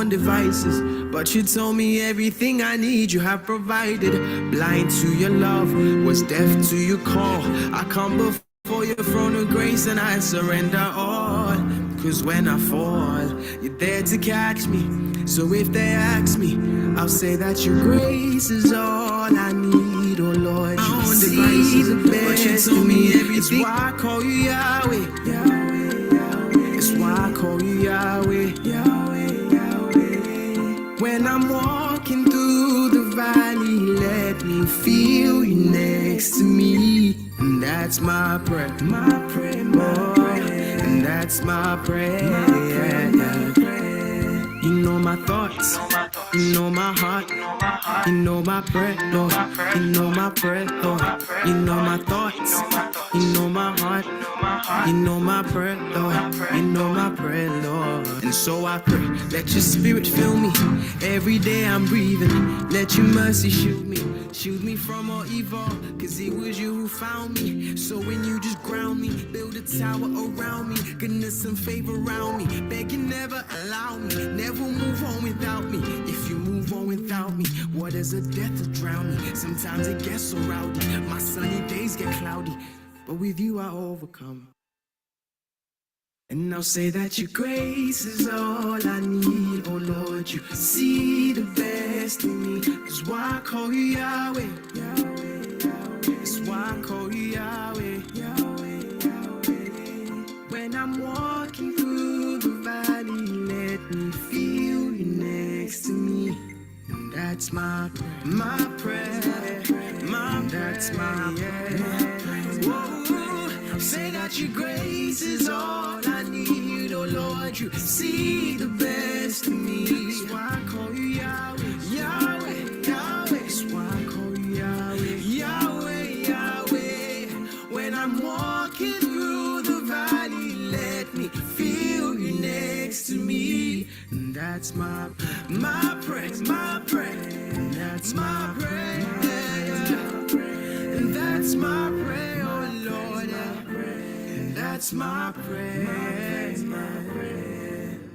own devices, but you told me everything I need you have provided. Blind to your love, was deaf to your call. I come before your throne of grace and I surrender all. Cause when I fall, you're there to catch me. So if they ask me, I'll say that your grace is all I need. Oh Lord, you see the best, but you told me everything. It's why I call you Yahweh, Yahweh, Yahweh. It's why I call you Yahweh, Yahweh, Yahweh. When I'm walking through the valley, let me feel you next to me. And that's my prayer, my prayer, my prayer. And that's my prayer, my prayer. You know my thoughts, you know my heart, you know my prayer, Lord. You know my prayer, Lord. You know my thoughts, you know my heart, you know my prayer, Lord. You know my prayer, Lord. And so I pray, let your spirit fill me. Every day I'm breathing, let your mercy shield me from all evil. Cause it was you who found me. So when you just ground me, build a tower around me, goodness and favor around me. Beg you never allow me, never move on without me. If you move on without me, what is a death to drown me? Sometimes it gets so rowdy, my sunny days get cloudy, but with you I overcome. And I'll say that your grace is all I need. Oh Lord, you see the best in me. That's why I call you Yahweh, Yahweh, Yahweh. That's why I call you Yahweh, Yahweh, Yahweh. When I'm walking through the valley, let me feel you next to me. And that's my prayer, my prayer, my that's my prayer. Whoa, say that your grace is all I need. Oh Lord, you see the best in me. That's why I call you Yahweh, Yahweh, Yahweh. That's why I call you Yahweh, Yahweh, Yahweh. When I'm walking through the valley, let me feel you next to me. And that's my prayer, my prayer. And that's my prayer, and that's my prayer, oh Lord. And that's my prayer.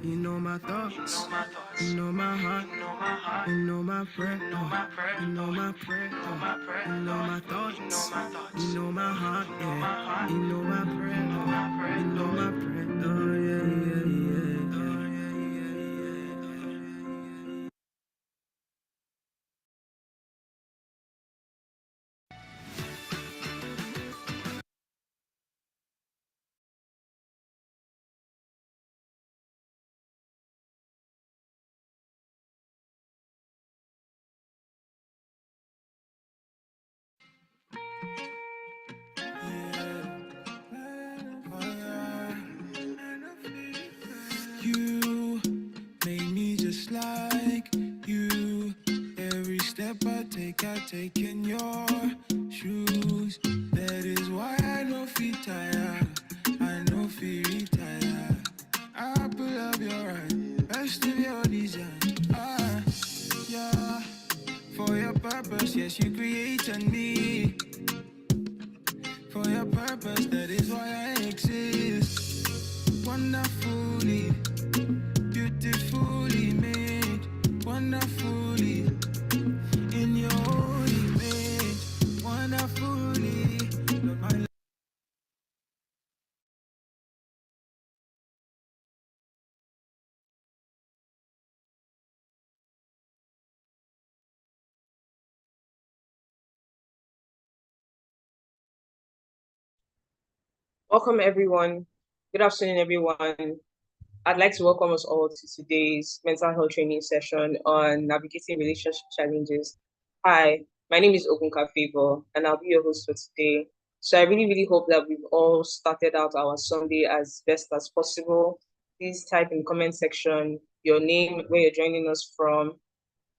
You know my thoughts, you know my heart, you know my prayer, you know my prayer, you know my thoughts, you know my heart, yeah. You know my prayer, you know my prayer, oh yeah, yeah, yeah, yeah. You made me just like you. Every step I take in your shoes. That is why I know feel tired, I know feel retire. I pull up your right, best of your design. Yeah, for your purpose, yes, you created me. For your purpose, that is why I exist. Wonderfully, beautifully made, wonderfully in your own image, wonderfully. Lord, my Welcome, everyone. Good afternoon, everyone. I'd like to welcome us all to today's mental health training session on navigating relationship challenges. Hi, my name is Ogunka Favor, and I'll be your host for today. So I really hope that we've all started out our Sunday as best as possible. Please type in the comment section your name, where you're joining us from.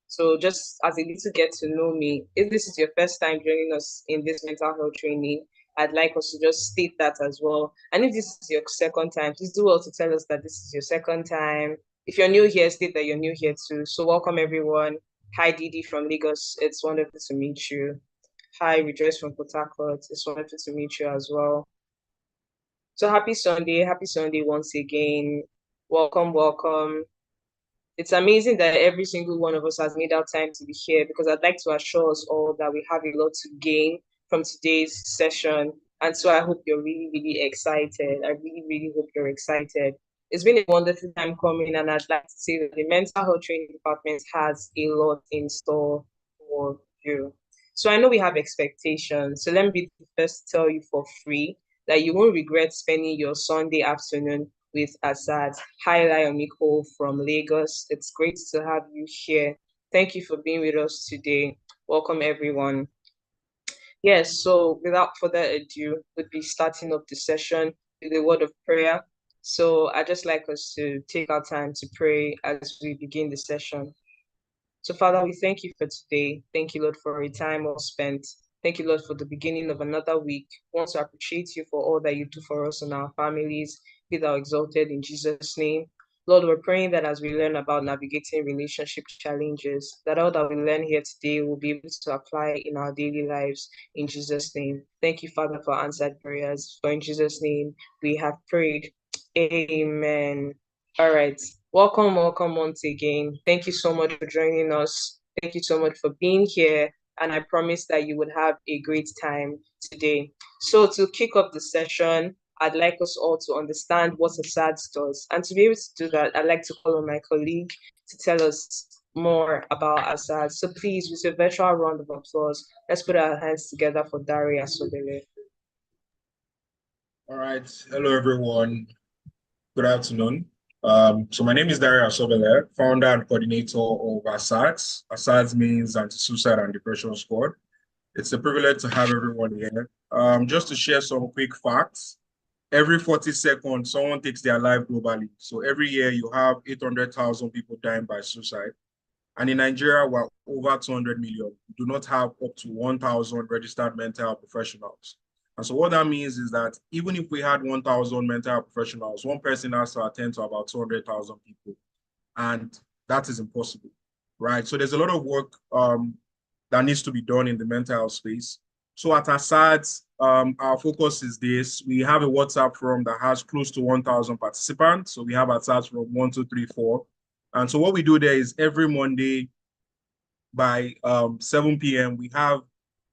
So just as a little get to know me, if this is your first time joining us in this mental health training, I'd like us to just state that as well. And if this is your second time, please do well to tell us that this is your second time. If you're new here, state that you're new here too. So welcome everyone. Hi Didi from Lagos. It's wonderful to meet you. Hi Rejoice from Port Harcourt. It's wonderful to meet you as well. So happy Sunday once again. Welcome, welcome. It's amazing that every single one of us has made out time to be here because I'd like to assure us all that we have a lot to gain from today's session. And so I hope you're really, really excited. I really, really hope you're excited. It's been a wonderful time coming, and I'd like to say that the mental health training department has a lot in store for you. So I know we have expectations. So let me be the first to tell you for free that you won't regret spending your Sunday afternoon with Asad. Hi, Layomiko from Lagos. It's great to have you here. Thank you for being with us today. Welcome, everyone. Yes, so without further ado, we'll be starting up the session with a word of prayer. So I just like us to take our time to pray as we begin the session. So, Father, we thank you for today. Thank you, Lord, for a time well spent. Thank you, Lord, for the beginning of another week. We want to appreciate you for all that you do for us and our families. Be thou exalted in Jesus' name. Lord, we're praying that as we learn about navigating relationship challenges, that all that we learn here today will be able to apply in our daily lives in Jesus' name. Thank you, Father, for answered prayers. For in Jesus' name we have prayed. Amen. All right. Welcome once again. Thank you so much for joining us. Thank you so much for being here. And I promise that you would have a great time today. So to kick off the session, I'd like us all to understand what Asad does. And to be able to do that, I'd like to call on my colleague to tell us more about Asad. So please, with a virtual round of applause, let's put our hands together for Daria Sobele. All right. Hello, everyone. Good afternoon. So my name is Daria Sobele, founder and coordinator of ASADS. ASADS means Anti-Suicide and Depression Squad. It's a privilege to have everyone here. Just to share some quick facts. Every 40 seconds, someone takes their life globally. So every year you have 800,000 people dying by suicide. And in Nigeria, we're over 200 million. We do not have up to 1,000 registered mental health professionals. And so what that means is that even if we had 1,000 mental health professionals, one person has to attend to about 200,000 people. And that is impossible, right? So there's a lot of work that needs to be done in the mental health space. So at ASAD, our focus is this. We have a WhatsApp forum that has close to 1,000 participants. So we have ASAD from 1, 2, 3, 4. And so what we do there is every Monday by 7 p.m., we have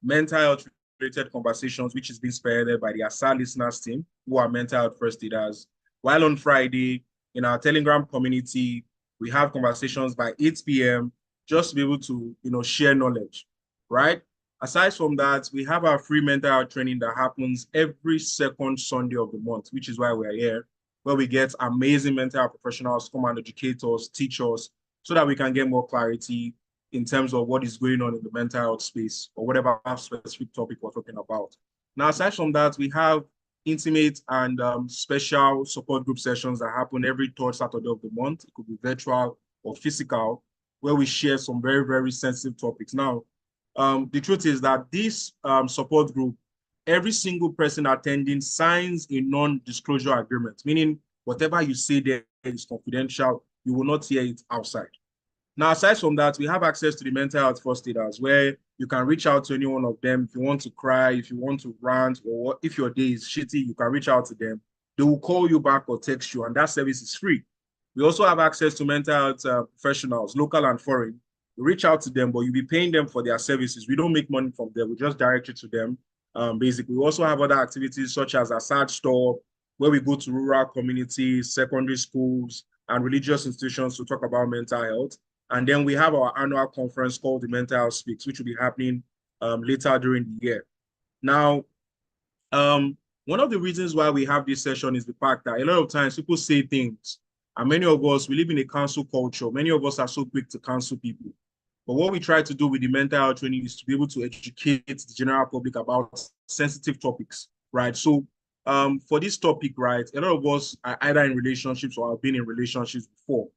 mental health related conversations, which is being spearheaded by the ASAD listeners team, who are mental health first aiders. While on Friday, in our Telegram community, we have conversations by 8 p.m. just to be able to, share knowledge, right? Aside from that, we have our free mental health training that happens every second Sunday of the month, which is why we're here, where we get amazing mental health professionals come and educate us, teach us, so that we can get more clarity in terms of what is going on in the mental health space or whatever specific topic we're talking about. Now, aside from that, we have intimate and special support group sessions that happen every third Saturday of the month. It could be virtual or physical, where we share some very, very sensitive topics. Now, the truth is that this support group, every single person attending signs a non-disclosure agreement, meaning whatever you say there is confidential, you will not hear it outside. Now, aside from that, we have access to the mental health first aiders where you can reach out to any one of them. If you want to cry, if you want to rant, or if your day is shitty, you can reach out to them. They will call you back or text you, and that service is free. We also have access to mental health professionals, local and foreign. We reach out to them, but you'll be paying them for their services. We don't make money from them. We just direct you to them. Basically, we also have other activities such as ASAD Store, where we go to rural communities, secondary schools, and religious institutions to talk about mental health. And then we have our annual conference called the Mental Health Speaks, which will be happening later during the year. Now, one of the reasons why we have this session is the fact that a lot of times people say things, and many of us, we live in a cancel culture. Many of us are so quick to cancel people. But what we try to do with the mental health training is to be able to educate the general public about sensitive topics, right? So for this topic, right, a lot of us are either in relationships or have been in relationships before.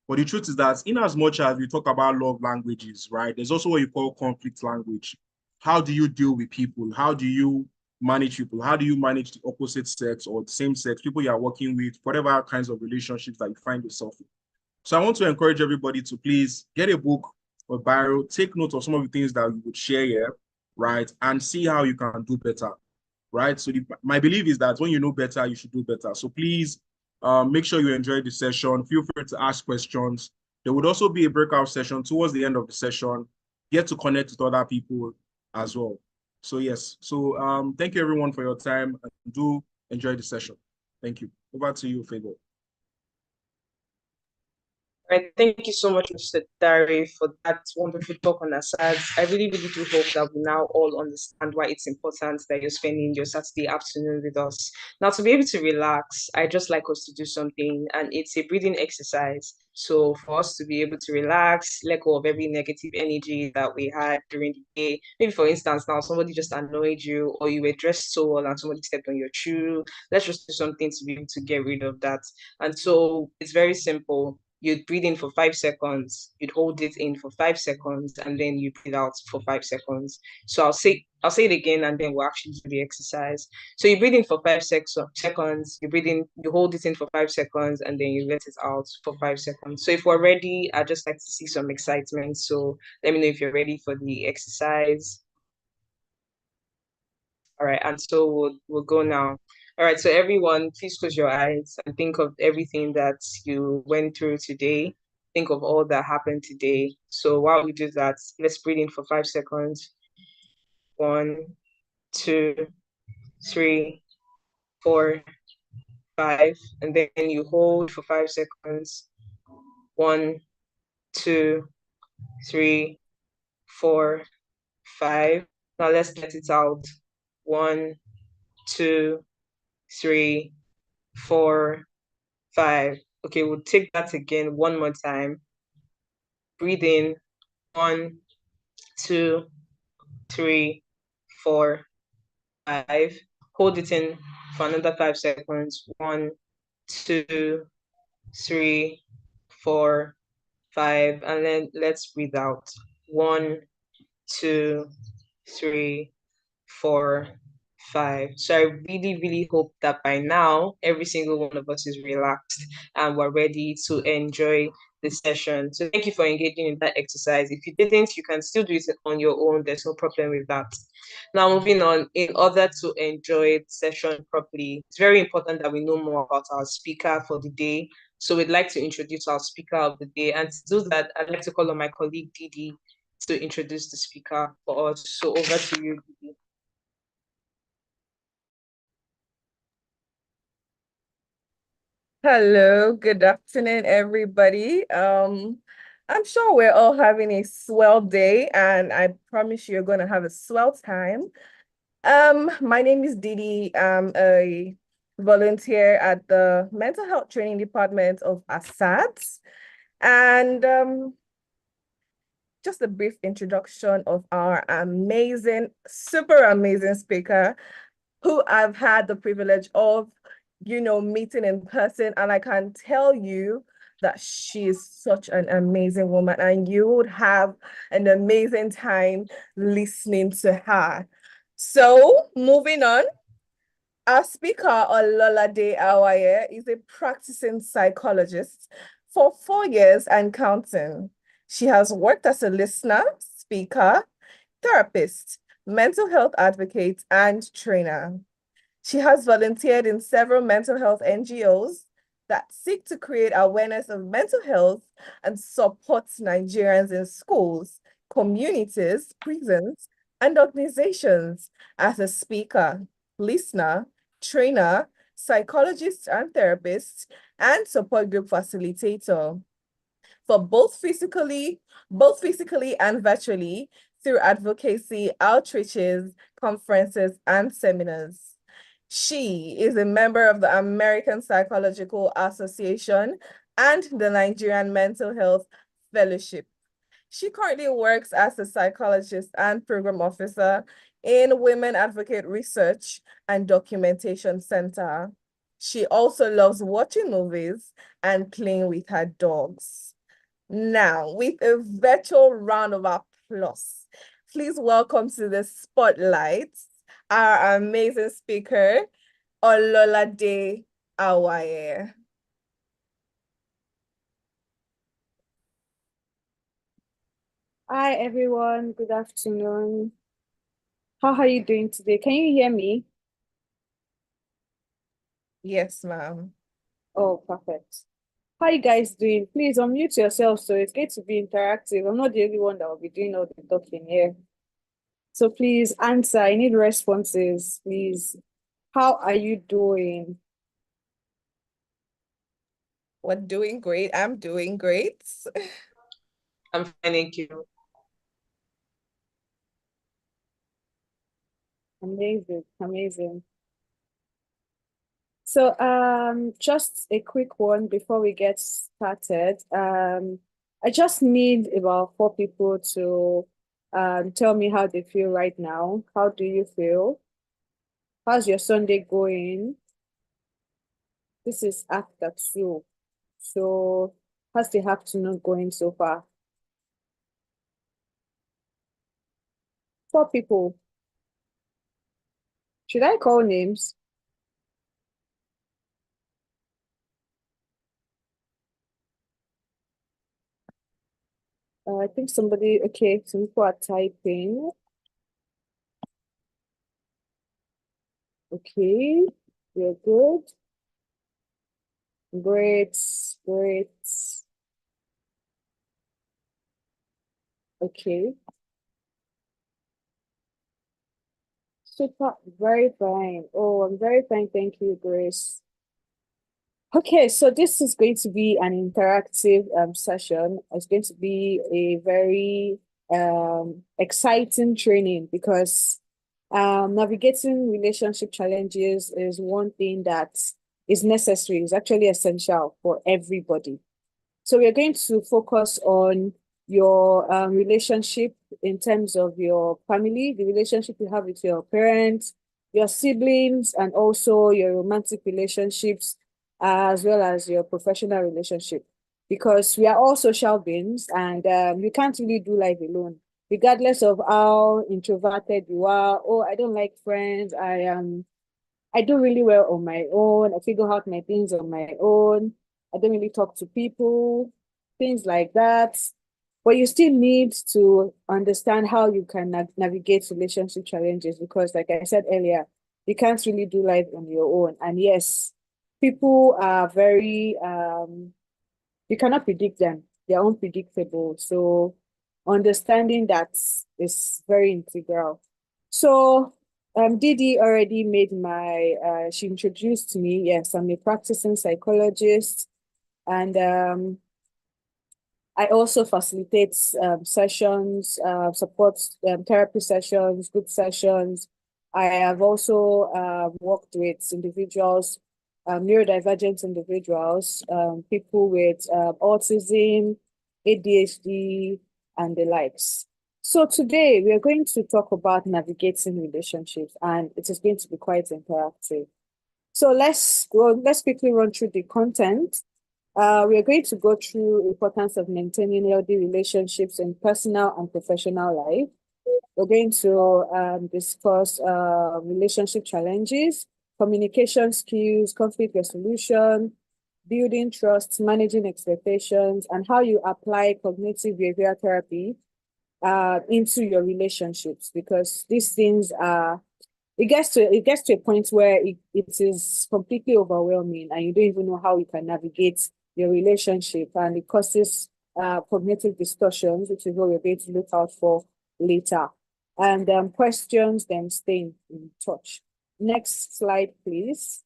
But the truth is that in as much as we talk about love languages, right, there's also what you call conflict language. How do you deal with people? How do you manage people? How do you manage the opposite sex or the same sex, people you are working with, whatever kinds of relationships that you find yourself in? So I want to encourage everybody to please get a book or bio, take note of some of the things that you would share here, right, and see how you can do better, right? So my belief is that when you know better, you should do better. So please, make sure you enjoy the session. Feel free to ask questions. There would also be a breakout session towards the end of the session. Get to connect with other people as well. So yes, so thank you everyone for your time, and do enjoy the session. Thank you. Over to you, Fego. Right. Thank you so much, Mr. Dari, for that wonderful talk on ASADS. I really, really do hope that we now all understand why it's important that you're spending your Saturday afternoon with us. Now, to be able to relax, I just like us to do something, and it's a breathing exercise. So for us to be able to relax, let go of every negative energy that we had during the day. Maybe for instance, now somebody just annoyed you, or you were dressed so well and somebody stepped on your shoe. Let's just do something to be able to get rid of that. And so it's very simple. You'd breathe in for 5 seconds, you'd hold it in for 5 seconds, and then you breathe out for 5 seconds. So I'll say it again, and then we'll actually do the exercise. So you breathe in for 5 seconds, you breathe in, you hold it in for 5 seconds, and then you let it out for 5 seconds. So if we're ready, I'd just like to see some excitement. So let me know if you're ready for the exercise. All right, and so we'll go now. All right, so everyone, please close your eyes and think of everything that you went through today. Think of all that happened today. So while we do that, let's breathe in for 5 seconds. 1, 2, 3, 4, 5. And then you hold for 5 seconds. 1, 2, 3, 4, 5. Now let's let it out. 1, 2, 3, 4, 5. Okay, we'll take that again one more time. Breathe in. 1, 2, 3, 4, 5. Hold it in for another 5 seconds. 1, 2, 3, 4, 5. And then let's breathe out. 1, 2, 3, 4, 5. So I really, really hope that by now, every single one of us is relaxed and we're ready to enjoy the session. So thank you for engaging in that exercise. If you didn't, you can still do it on your own. There's no problem with that. Now, moving on, in order to enjoy the session properly, it's very important that we know more about our speaker for the day. So we'd like to introduce our speaker of the day. And to do that, I'd like to call on my colleague, Didi, to introduce the speaker for us. So over to you, Didi. Hello, good afternoon, everybody. I'm sure we're all having a swell day, and I promise you're going to have a swell time. My name is Didi. I'm a volunteer at the Mental Health Training Department of ASADS. And just a brief introduction of our amazing, super amazing speaker, who I've had the privilege of meeting in person, and I can tell you that she is such an amazing woman, and you would have an amazing time listening to her. So moving on, our speaker, Ololade Awaye, is a practicing psychologist for 4 years and counting. She has worked as a listener, speaker, therapist, mental health advocate, and trainer. She has volunteered in several mental health NGOs that seek to create awareness of mental health and support Nigerians in schools, communities, prisons, and organizations as a speaker, listener, trainer, psychologist and therapist, and support group facilitator for both physically and virtually through advocacy, outreaches, conferences, and seminars. She is a member of the American Psychological Association and the Nigerian Mental Health Fellowship. She currently works as a psychologist and program officer in Women Advocate Research and Documentation Center. She also loves watching movies and playing with her dogs. Now, with a virtual round of applause, please welcome to the spotlight our amazing speaker, Ololade Awaye. Hi, everyone. Good afternoon. How are you doing today? Can you hear me? Yes, ma'am. Oh, perfect. How you guys doing? Please unmute yourself so it's going to be interactive. I'm not the only one that will be doing all the talking here. So please answer. I need responses, please. How are you doing? We're doing great. I'm doing great. I'm fine, thank you. Amazing, amazing. So just a quick one before we get started. I just need about 4 people to tell me how they feel right now. How do you feel? How's your Sunday going? This is after 2. So how's the afternoon going so far? 4 people. Should I call names? I think somebody, okay, some people are typing. Okay, we're good. Great, great. Okay. Super, very fine. Oh, I'm very fine. Thank you, Grace. Okay, so this is going to be an interactive session. It's going to be a very exciting training because navigating relationship challenges is one thing that is necessary, is actually essential for everybody. So we're going to focus on your relationship in terms of your family, the relationship you have with your parents, your siblings, and also your romantic relationships, as well as your professional relationship. Because we are all social beings and you can't really do life alone, regardless of how introverted you are. Oh, I don't like friends. I do really well on my own. I figure out my things on my own. I don't really talk to people, things like that. But you still need to understand how you can navigate relationship challenges because, like I said earlier, you can't really do life on your own. And yes, people are very, you cannot predict them. They're unpredictable. So understanding that is very integral. So Didi already made she introduced me. Yes, I'm a practicing psychologist and I also facilitate sessions, support therapy sessions, group sessions. I have also worked with individuals, neurodivergent individuals, people with autism, ADHD, and the likes. So today we are going to talk about navigating relationships, and it is going to be quite interactive. So let's quickly run through the content. We are going to go through importance of maintaining healthy relationships in personal and professional life. We're going to discuss relationship challenges, communication skills, conflict resolution, building trust, managing expectations, and how you apply cognitive behavioral therapy into your relationships, because these things are it gets to a point where it is completely overwhelming and you don't even know how you can navigate your relationship, and it causes cognitive distortions, which is what we're going to look out for later. And questions, then staying in touch. Next slide, please.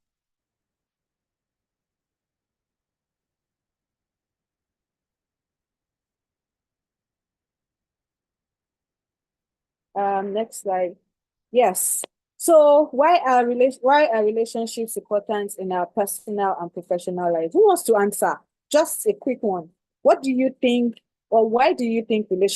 Next slide. Yes. So why are relationships important in our personal and professional life? Who wants to answer? Just a quick one. What do you think, or why do you think why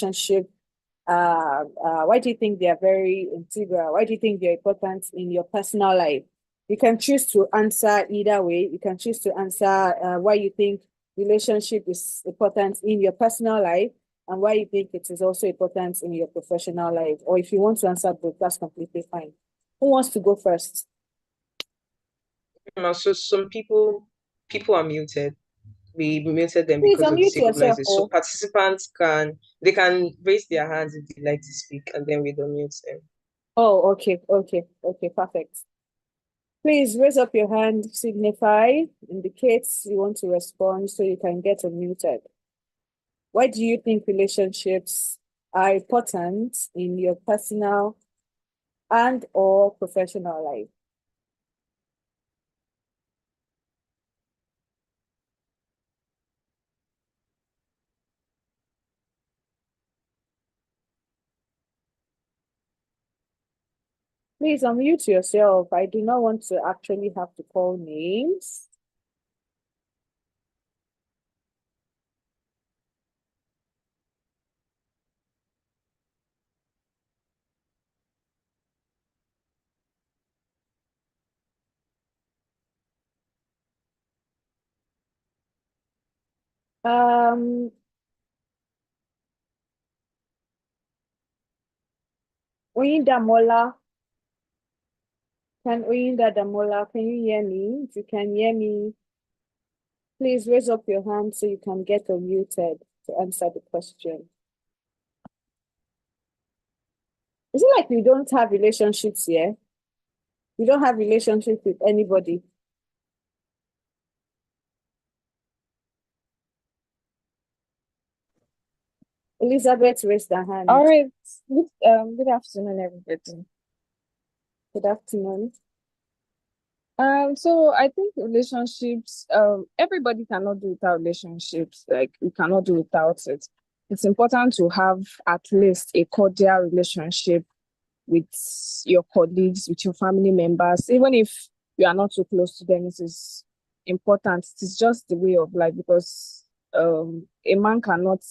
do you think they are very integral? Why do you think they're important in your personal life? You can choose to answer either way. You can choose to answer why you think relationship is important in your personal life and why you think it is also important in your professional life. Or if you want to answer both, that's completely fine. Who wants to go first? So some people are muted. We muted them Please because of the unmute sake of yourself. noises. So participants can raise their hands if they'd like to speak, and then we don't mute them. Oh, okay, perfect. Please raise up your hand, signify, indicates you want to respond so you can get unmuted. Why do you think relationships are important in your personal and or professional life? Please unmute yourself. I do not want to actually have to call names. Oyinda Mola. Oyinda Damola, can you hear me? If you can hear me, please raise up your hand so you can get unmuted to answer the question. Is it like we don't have relationships here? We don't have relationships with anybody? Elizabeth raised her hand. All right. Good afternoon, everybody. Good afternoon. So I think relationships, everybody cannot do without relationships. Like we cannot do without it. It's important to have at least a cordial relationship with your colleagues, with your family members, even if you are not so close to them. It is important. It is just the way of life because a man cannot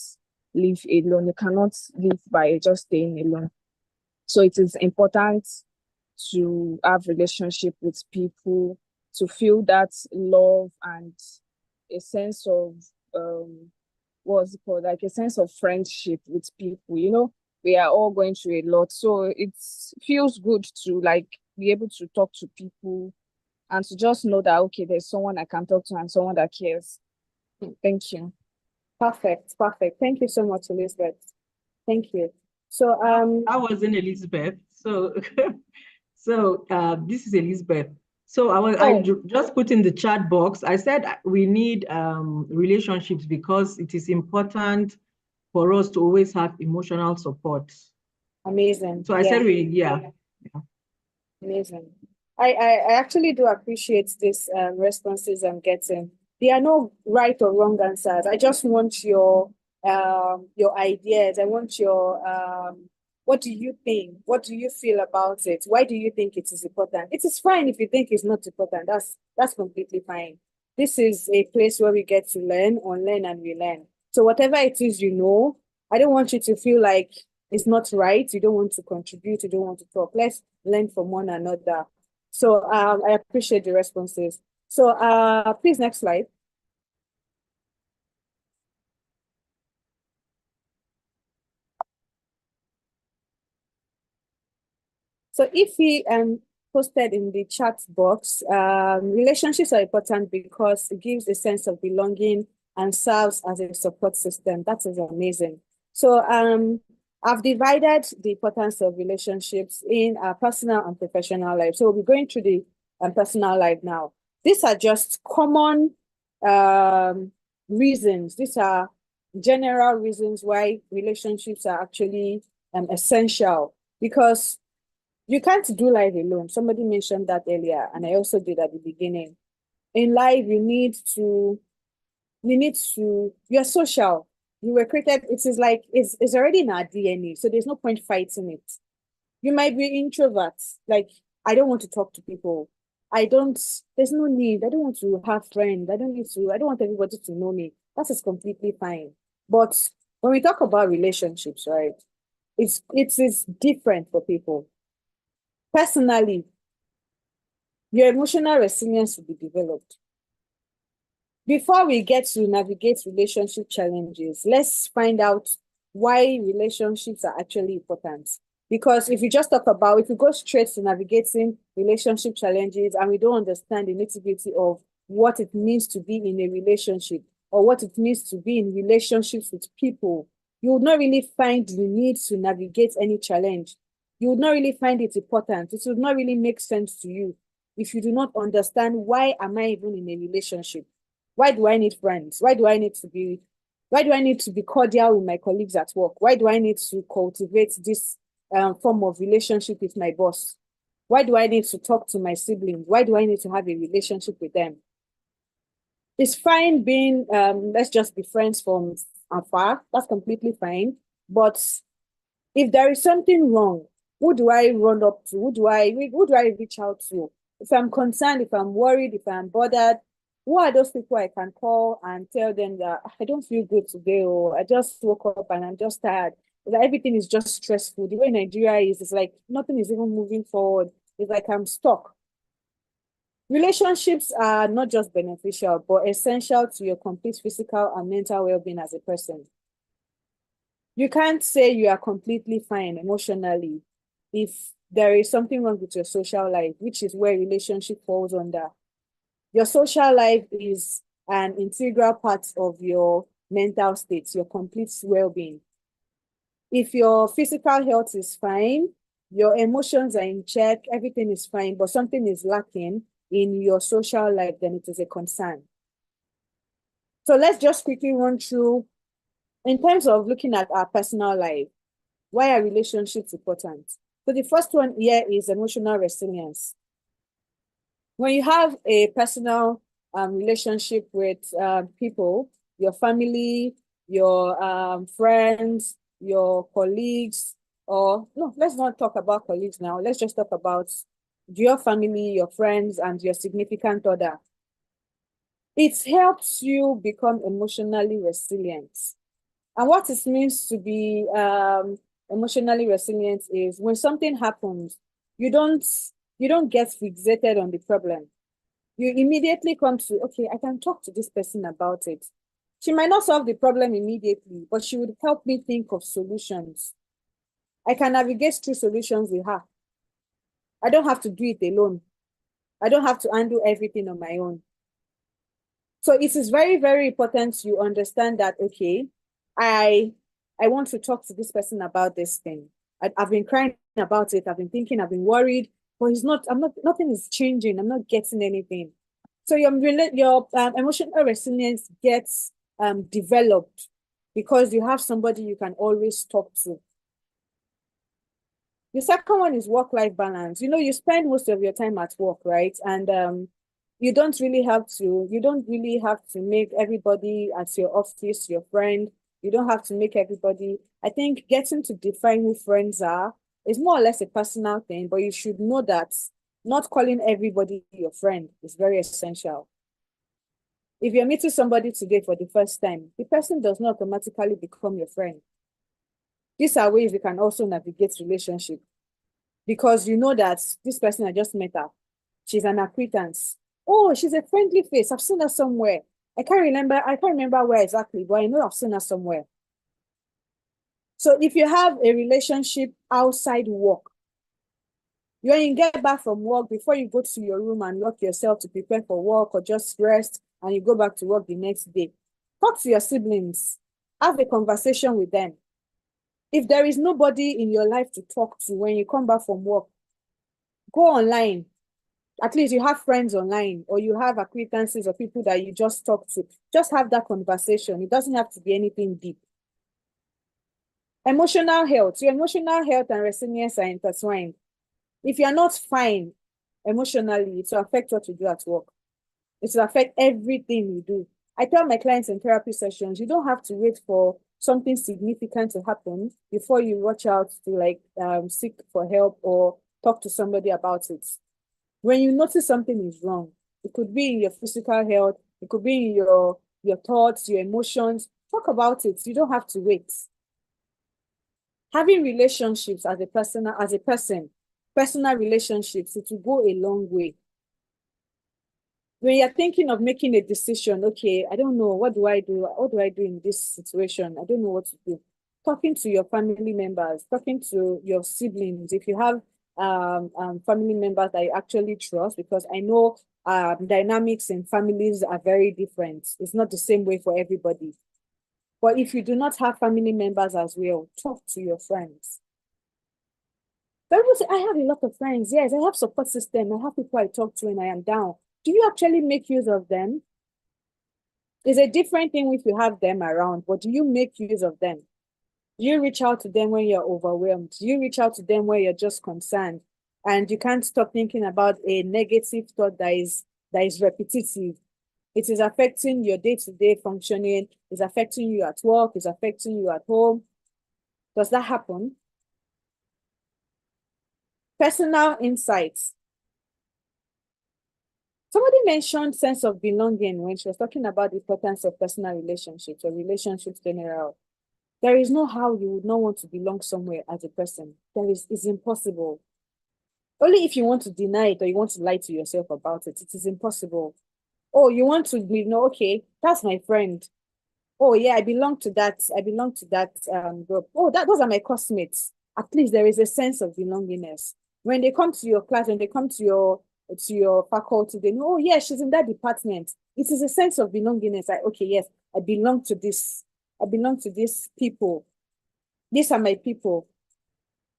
live alone. You cannot live by just staying alone. So it is important to have relationship with people, to feel that love and a sense of what's it called, like a sense of friendship with people. You know, we are all going through a lot, so it feels good to like be able to talk to people and to just know that okay, there's someone I can talk to and someone that cares. Thank you. Perfect. Thank you so much, Elizabeth. Thank you. So I wasn't Elizabeth. So this is Elizabeth. So I just put in the chat box. I said we need relationships because it is important for us to always have emotional support. Amazing. So I said yeah. Amazing. I actually do appreciate these responses I'm getting. There are no right or wrong answers. I just want your ideas. I want your what do you think? What do you feel about it? Why do you think it is important? It is fine if you think it's not important. That's completely fine. This is a place where we get to learn, unlearn, and relearn. So whatever it is you know, I don't want you to feel like it's not right. You don't want to contribute. You don't want to talk. Let's learn from one another. So I appreciate the responses. So please, next slide. So if we posted in the chat box, relationships are important because it gives a sense of belonging and serves as a support system. That is amazing. So I've divided the importance of relationships in our personal and professional life. So we'll be going through the personal life now. These are just common reasons. These are general reasons why relationships are actually essential, because you can't do life alone. Somebody mentioned that earlier, and I also did at the beginning. In life, you're social. You were created, it is like, it's already in our DNA, so there's no point fighting it. You might be introverts, like, I don't want to talk to people. There's no need. I don't want to have friends. I don't want everybody to know me. That is completely fine. But when we talk about relationships, right, it is different for people. Personally, your emotional resilience will be developed. Before we get to navigate relationship challenges, let's find out why relationships are actually important. Because if we go straight to navigating relationship challenges and we don't understand the nitty-gritty of what it means to be in a relationship or what it means to be in relationships with people, you would not really find the need to navigate any challenge. You would not really find it important. It would not really make sense to you. if you do not understand why am I even in a relationship? Why do I need friends? Why do I need to be cordial with my colleagues at work? Why do I need to cultivate this form of relationship with my boss? Why do I need to talk to my siblings? Why do I need to have a relationship with them? It's fine being, let's just be friends from afar. That's completely fine. But if there is something wrong, who do I run up to? Who do I reach out to? If I'm concerned, if I'm worried, if I'm bothered, who are those people I can call and tell them that I don't feel good today, or I just woke up and I'm just tired? That everything is just stressful. The way Nigeria is, it's like nothing is even moving forward. It's like I'm stuck. Relationships are not just beneficial, but essential to your complete physical and mental well-being as a person. You can't say you are completely fine emotionally if there is something wrong with your social life, which is where relationship falls under. Your social life is an integral part of your mental state, your complete well-being. If your physical health is fine, your emotions are in check, everything is fine, but something is lacking in your social life, then it is a concern. So let's just quickly run through, in terms of looking at our personal life, why are relationships important? So the first one here is emotional resilience. When you have a personal relationship with people, your family, your friends, your colleagues, or no, let's not talk about colleagues now. Let's just talk about your family, your friends, and your significant other. It helps you become emotionally resilient. And what it means to be emotionally resilient is when something happens, you don't get fixated on the problem. You immediately come to, okay, I can talk to this person about it. She might not solve the problem immediately, but she would help me think of solutions. I can navigate through solutions with her. I don't have to do it alone. I don't have to undo everything on my own. So it is very, very important you understand that, okay, I want to talk to this person about this thing. I've been crying about it. I've been thinking, I've been worried, but nothing is changing. I'm not getting anything. So your emotional resilience gets developed because you have somebody you can always talk to. The second one is work-life balance. You spend most of your time at work, right? And you don't really have to make everybody at your office your friend. You don't have to make everybody. I think getting to define who friends are is more or less a personal thing, but you should know that not calling everybody your friend is very essential. If you're meeting somebody today for the first time, the person does not automatically become your friend. These are ways you can also navigate relationship, because you know that this person, I just met her. She's an acquaintance. Oh, she's a friendly face. I've seen her somewhere. I can't remember where exactly, but I know I've seen her somewhere. So if you have a relationship outside work, when you get back from work, before you go to your room and lock yourself to prepare for work or just rest, and you go back to work the next day, talk to your siblings, have a conversation with them. If there is nobody in your life to talk to when you come back from work, go online. At least you have friends online, or you have acquaintances or people that you just talk to. Just have that conversation. It doesn't have to be anything deep. Emotional health. Your emotional health and resilience are intertwined. If you're not fine emotionally, it will affect what you do at work. It will affect everything you do. I tell my clients in therapy sessions, you don't have to wait for something significant to happen before you watch out to seek for help or talk to somebody about it. When you notice something is wrong, it could be in your physical health, it could be in your thoughts, your emotions, talk about it. You don't have to wait. Having relationships as a person, personal relationships, it will go a long way. When you're thinking of making a decision, okay, I don't know, what do I do? What do I do in this situation? I don't know what to do. Talking to your family members, talking to your siblings, if you have family members that you actually trust, because I know dynamics in families are very different. It's not the same way for everybody. But if you do not have family members as well, talk to your friends. People say, I have a lot of friends. Yes, I have support system. I have people I talk to when I am down. Do you actually make use of them? It's a different thing if you have them around, but do you make use of them? Do you reach out to them when you're overwhelmed? Do you reach out to them when you're just concerned? And you can't stop thinking about a negative thought that is repetitive. It is affecting your day-to-day functioning. It's affecting you at work. It's affecting you at home. Does that happen? Personal insights. Somebody mentioned sense of belonging when she was talking about the importance of personal relationships or relationships general. There is no how you would not want to belong somewhere as a person. It's impossible. Only if you want to deny it or you want to lie to yourself about it, it is impossible. Oh, you want to be, okay, that's my friend. Oh yeah, I belong to that group. Oh, those are my classmates. At least there is a sense of belongingness. When they come to your class, when they come to your faculty, they know, oh yeah, she's in that department. It is a sense of belongingness. Like, okay, yes, I belong to this. I belong to these people. These are my people.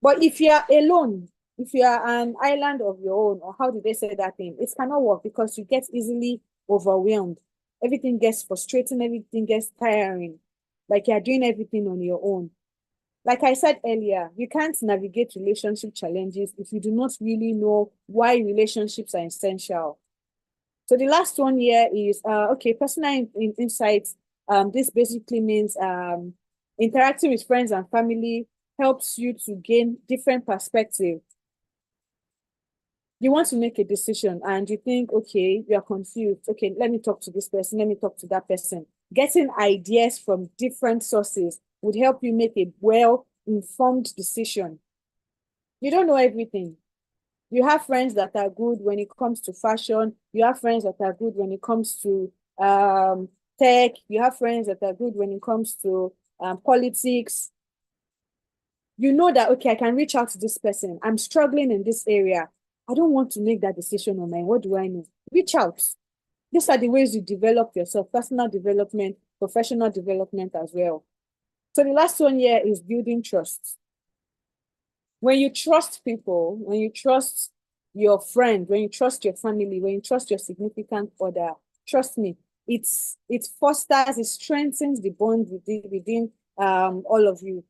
But if you are alone, if you are an island of your own, or how do they say that thing? It cannot work because you get easily overwhelmed. Everything gets frustrating, everything gets tiring. Like you're doing everything on your own. Like I said earlier, you can't navigate relationship challenges if you do not really know why relationships are essential. So the last one here is, personal insights. This basically means interacting with friends and family helps you to gain different perspective. You want to make a decision and you think, okay, you are confused. Okay, let me talk to this person. Let me talk to that person. Getting ideas from different sources would help you make a well-informed decision. You don't know everything. You have friends that are good when it comes to fashion. You have friends that are good when it comes to tech. You have friends that are good when it comes to politics. You know that, okay, I can reach out to this person. I'm struggling in this area. I don't want to make that decision on my own. What do I know? Reach out. These are the ways you develop yourself, personal development, professional development as well. So the last one here is building trust. When you trust people, when you trust your friend, when you trust your family, when you trust your significant other, trust me, it fosters, it strengthens the bond within all of you.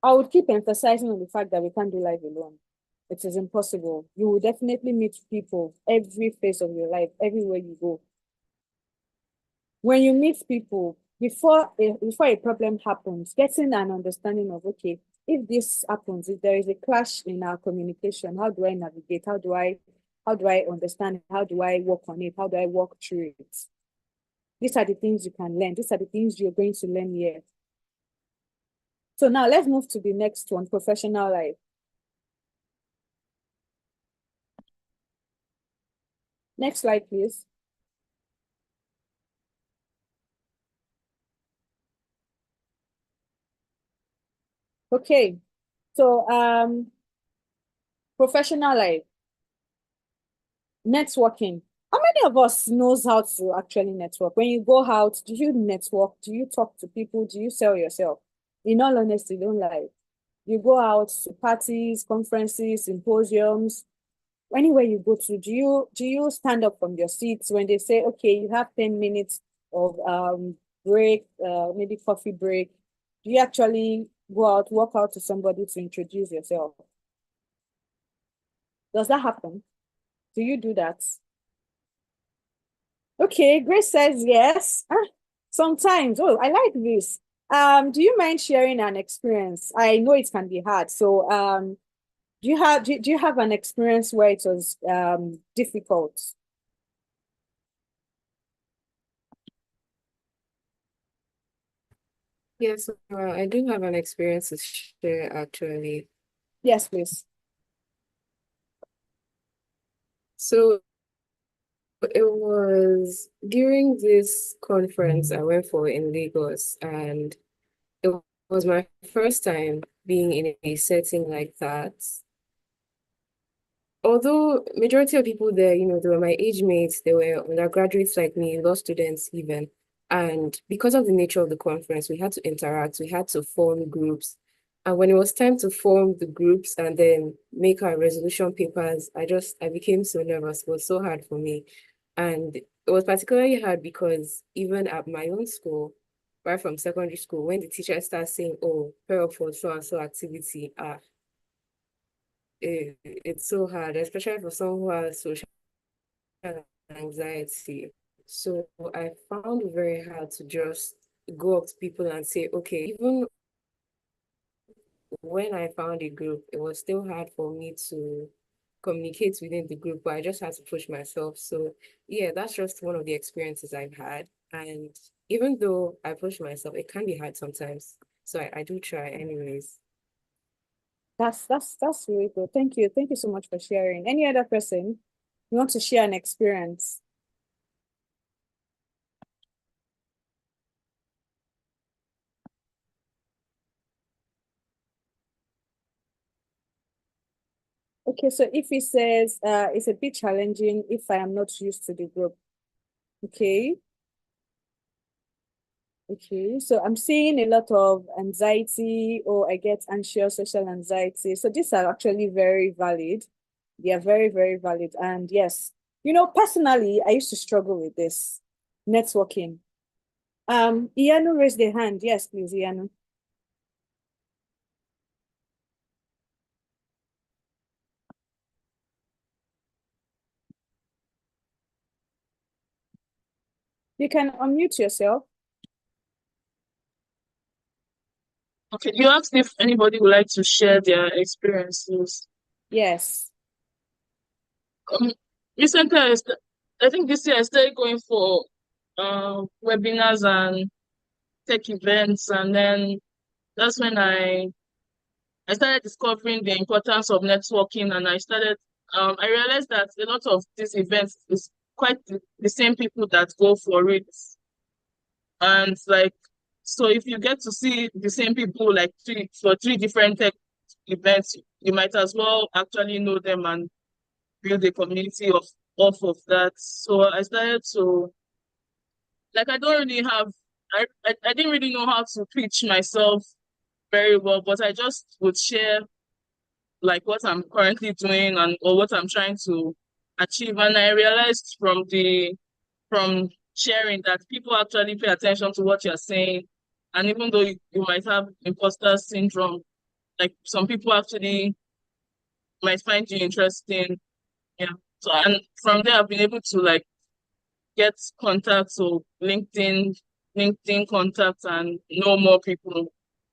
I would keep emphasizing on the fact that we can't do life alone. It is impossible. You will definitely meet people every phase of your life, everywhere you go. When you meet people, before a problem happens, getting an understanding of, okay, if this happens, if there is a clash in our communication, how do I navigate? How do I understand? How do I work on it? How do I walk through it? These are the things you can learn. These are the things you're going to learn here. So now let's move to the next one, professional life. Next slide, please. Okay, so professional life, networking. How many of us knows how to actually network? When you go out, do you network? Do you talk to people? Do you sell yourself? In all honesty, don't lie. You go out to parties, conferences, symposiums, anywhere you go to, do you stand up from your seats when they say, okay, you have 10 minutes of break, maybe coffee break? Do you actually go out, walk out to somebody to introduce yourself? Does that happen? Do you do that? Okay, Grace says yes. Sometimes. Oh, I like this. Do you mind sharing an experience? I know it can be hard. So do you have an experience where it was difficult? Yes, I do have an experience to share actually. Yes, please. So it was during this conference I went for in Lagos, and it was my first time being in a setting like that. Although majority of people there, they were my age mates, they were undergraduates like me, law students even. And because of the nature of the conference, we had to interact, we had to form groups. And when it was time to form the groups and then make our resolution papers, I became so nervous. It was so hard for me. And it was particularly hard because even at my own school, right from secondary school, when the teacher starts saying, oh, prepare for so and so activity, it's so hard, especially for someone who has social anxiety. So I found it very hard to just go up to people and say, okay, even when I found a group, it was still hard for me to communicate within the group, but I just had to push myself. So yeah, that's just one of the experiences I've had. And even though I push myself, it can be hard sometimes. So I do try anyways. That's really good. Thank you. Thank you so much for sharing. Any other person you want to share an experience? Okay, so if he says it's a bit challenging if I am not used to the group. Okay. Okay, so I'm seeing a lot of anxiety, or I get anxious social anxiety. So these are actually very valid. They are very, very valid. And yes, personally, I used to struggle with this networking. Ianu raised their hand. Yes, please, Ianu. You can unmute yourself. Okay, you asked if anybody would like to share their experiences. Yes. Recently, I think this year I started going for webinars and tech events, and then that's when I started discovering the importance of networking, and I realized that a lot of these events is quite the same people that go for it, and like, so if you get to see the same people like three different tech events, you might as well actually know them and build a community off of that. So I started to, like, I don't really have I didn't really know how to pitch myself very well, but I just would share like what I'm currently doing or what I'm trying to achieve. And I realized from sharing that people actually pay attention to what you're saying. And even though you might have imposter syndrome, like some people actually might find you interesting. Yeah. So, and from there I've been able to like get contacts or LinkedIn contacts and know more people.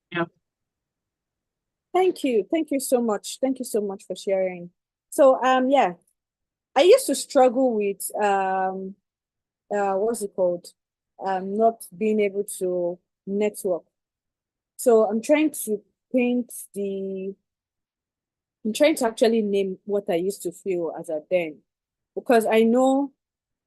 Yeah. Thank you. Thank you so much. Thank you so much for sharing. So yeah, I used to struggle with what's it called? Not being able to network. So I'm trying to actually name what I used to feel as a then, because I know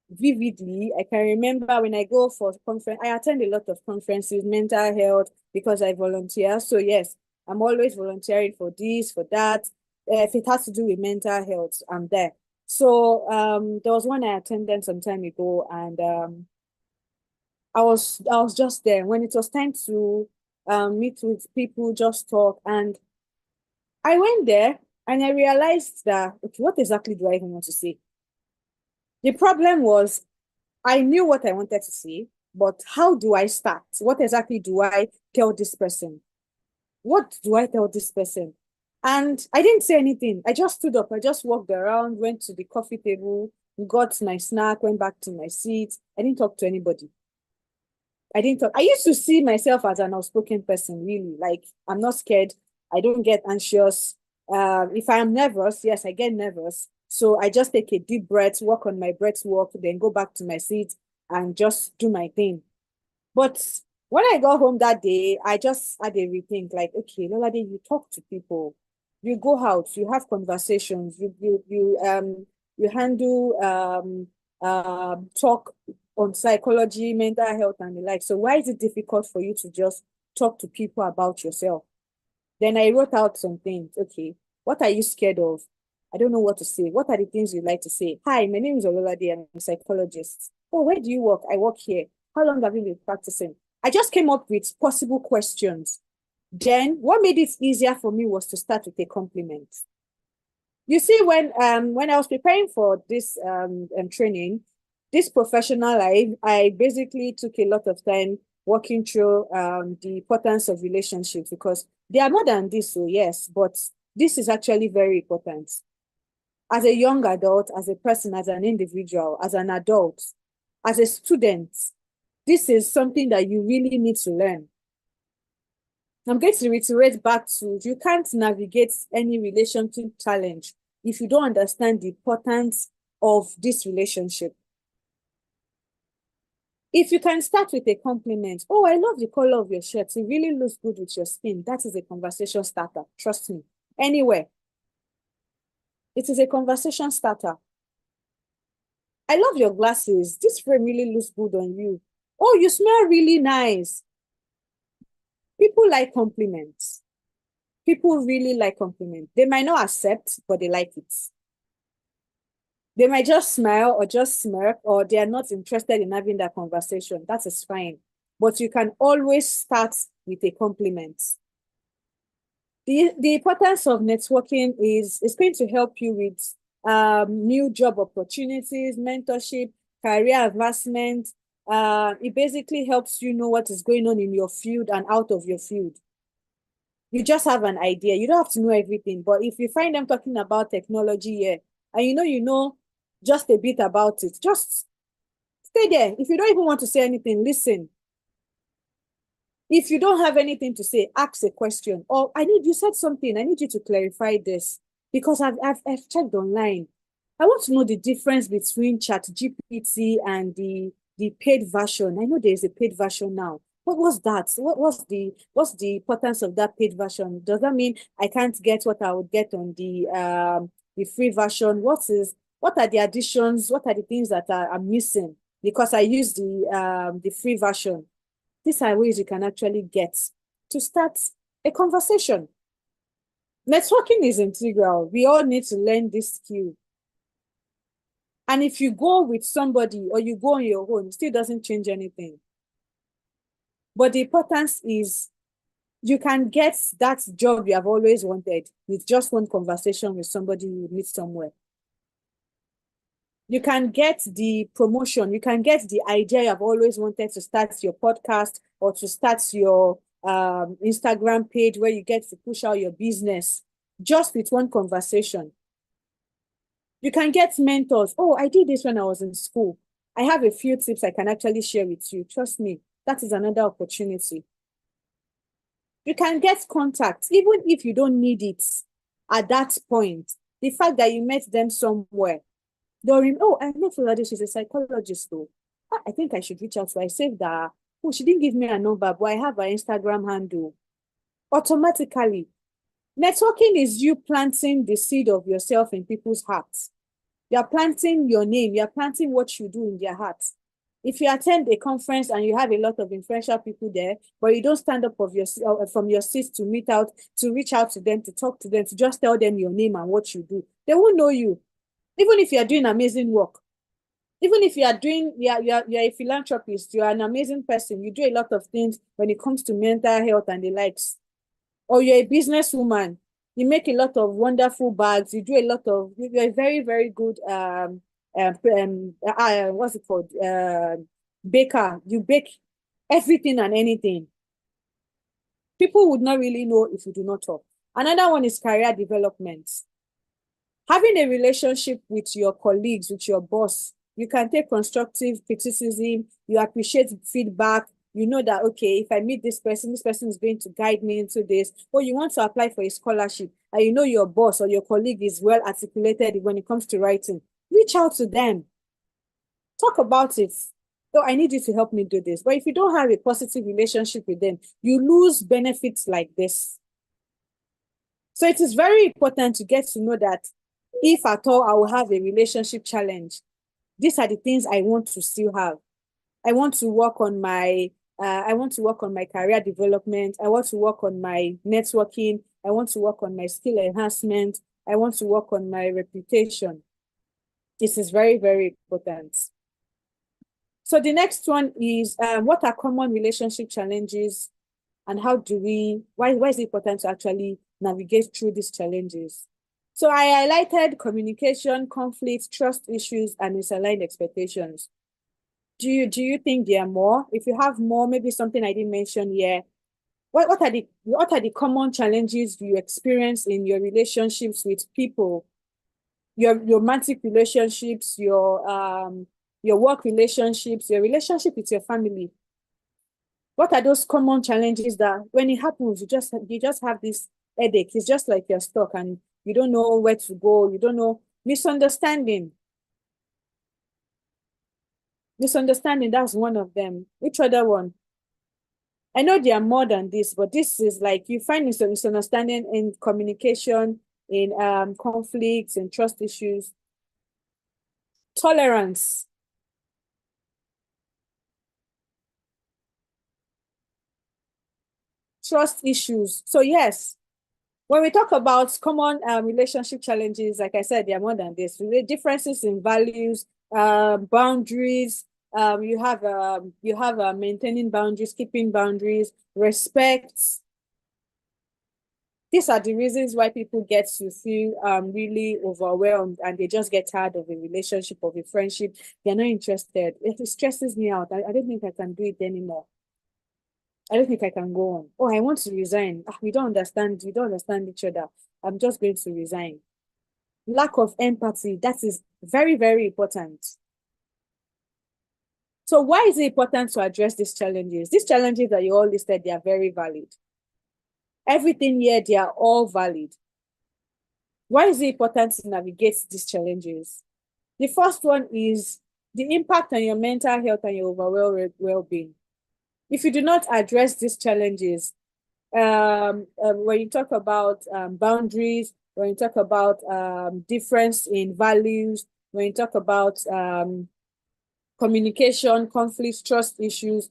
vividly, I can remember when I go for conference, I attend a lot of conferences, mental health, because I volunteer. So yes, I'm always volunteering for this, for that. If it has to do with mental health, I'm there. So there was one I attended some time ago, and I was just there when it was time to meet with people, just talk. And I went there and I realized that, okay, what exactly do I even want to say? The problem was I knew what I wanted to say, but how do I start? What exactly do I tell this person? What do I tell this person? And I didn't say anything. I just stood up. I just walked around, went to the coffee table, got my snack, went back to my seat. I didn't talk to anybody. I didn't talk. I used to see myself as an outspoken person, really. Like, I'm not scared. I don't get anxious. If I am nervous, yes, I get nervous. So I just take a deep breath, work on my breath work, then go back to my seat and just do my thing. But when I got home that day, I just had a rethink, like, okay, Lolade, you talk to people, you go out, you have conversations, you handle talk on psychology, mental health, and the like. So why is it difficult for you to just talk to people about yourself? Then I wrote out some things. Okay, what are you scared of? I don't know what to say. What are the things you like to say? Hi, my name is Ololade. I'm a psychologist. Oh, where do you work? I work here. How long have you been practicing? I just came up with possible questions. Then what made it easier for me was to start with a compliment. You see, when I was preparing for this training, this professional life, I basically took a lot of time walking through the importance of relationships, because they are more than this, so yes, but this is actually very important. As a young adult, as a person, as an individual, as an adult, as a student, this is something that you really need to learn. I'm going to reiterate back to, you can't navigate any relationship challenge if you don't understand the importance of this relationship. If you can start with a compliment, oh, I love the color of your shirt. It really looks good with your skin. That is a conversation starter. Trust me. Anywhere. It is a conversation starter. I love your glasses. This frame really looks good on you. Oh, you smell really nice. People like compliments. People really like compliments. They might not accept, but they like it. They might just smile or just smirk, or they are not interested in having that conversation. That is fine. But you can always start with a compliment. The importance of networking is going to help you with new job opportunities, mentorship, career advancement. It basically helps you know what is going on in your field and out of your field. You just have an idea. You don't have to know everything. But if you find them talking about technology here, and you know just a bit about it, just stay there. If you don't even want to say anything, listen. If you don't have anything to say, ask a question. Or you said something, I need you to clarify this, because I've checked online. I want to know the difference between ChatGPT and the paid version. I know there's a paid version now. What was that? What's the importance of that paid version? Does that mean I can't get what I would get on the free version? What are the additions? What are the things that are missing because I use the free version? These are ways you can actually get to start a conversation. Networking is integral. We all need to learn this skill. And if you go with somebody or you go on your own, it still doesn't change anything. But the importance is you can get that job you have always wanted with just one conversation with somebody you meet somewhere. You can get the promotion. You can get the idea you have always wanted to start your podcast or to start your Instagram page where you get to push out your business just with one conversation. You can get mentors. Oh, I did this when I was in school. I have a few tips I can actually share with you. Trust me, that is another opportunity. You can get contacts, even if you don't need it at that point. The fact that you met them somewhere, oh, I know Fulade, she's a psychologist though. I think I should reach out to her. I saved her. Oh, she didn't give me a number, but I have her Instagram handle. Automatically. Networking is you planting the seed of yourself in people's hearts. You're planting your name. You're planting what you do in their hearts. If you attend a conference and you have a lot of influential people there, but you don't stand up from your seat to meet out, to reach out to them, to talk to them, to just tell them your name and what you do, they won't know you. Even if you're doing amazing work, even if you're a philanthropist, you're an amazing person, you do a lot of things when it comes to mental health and the likes, or you're a businesswoman, you make a lot of wonderful bags, you're a very, very good, what's it called? Baker. You bake everything and anything. People would not really know if you do not talk. Another one is career development. Having a relationship with your colleagues, with your boss, you can take constructive criticism, you appreciate feedback, you know that, okay, if I meet this person is going to guide me into this, or you want to apply for a scholarship, and you know your boss or your colleague is well articulated when it comes to writing, reach out to them. Talk about it. So I need you to help me do this. But if you don't have a positive relationship with them, you lose benefits like this. So it is very important to get to know that if at all I will have a relationship challenge, these are the things I want to still have. I want to work on my career development. I want to work on my networking. I want to work on my skill enhancement. I want to work on my reputation. This is very, very important. So the next one is what are common relationship challenges and why is it important to actually navigate through these challenges? So I highlighted communication, conflict, trust issues, and misaligned expectations. Do you think there are more? If you have more, maybe something I didn't mention here, what are the common challenges you experience in your relationships with people, your romantic relationships, your work relationships, your relationship with your family? What are those common challenges that when it happens, you just have this headache? It's just like you're stuck and you don't know where to go. You don't know. Misunderstanding. Misunderstanding, that's one of them. Which other one? I know there are more than this, but this is like you find misunderstanding in communication, in conflicts and trust issues. Tolerance. Trust issues. So yes, when we talk about common relationship challenges, like I said, there are more than this. Differences in values, boundaries. You have maintaining boundaries, keeping boundaries, respect. These are the reasons why people get to feel really overwhelmed and they just get tired of a relationship, of a friendship. They're not interested. It stresses me out. I don't think I can do it anymore. I don't think I can go on. Oh, I want to resign. We don't understand each other. I'm just going to resign. Lack of empathy, that is very, very important. So why is it important to address these challenges? These challenges that you all listed, they are very valid. Everything here, they are all valid. Why is it important to navigate these challenges? The first one is the impact on your mental health and your overall well-being. If you do not address these challenges, when you talk about boundaries, when you talk about difference in values, when you talk about communication, conflicts, trust issues,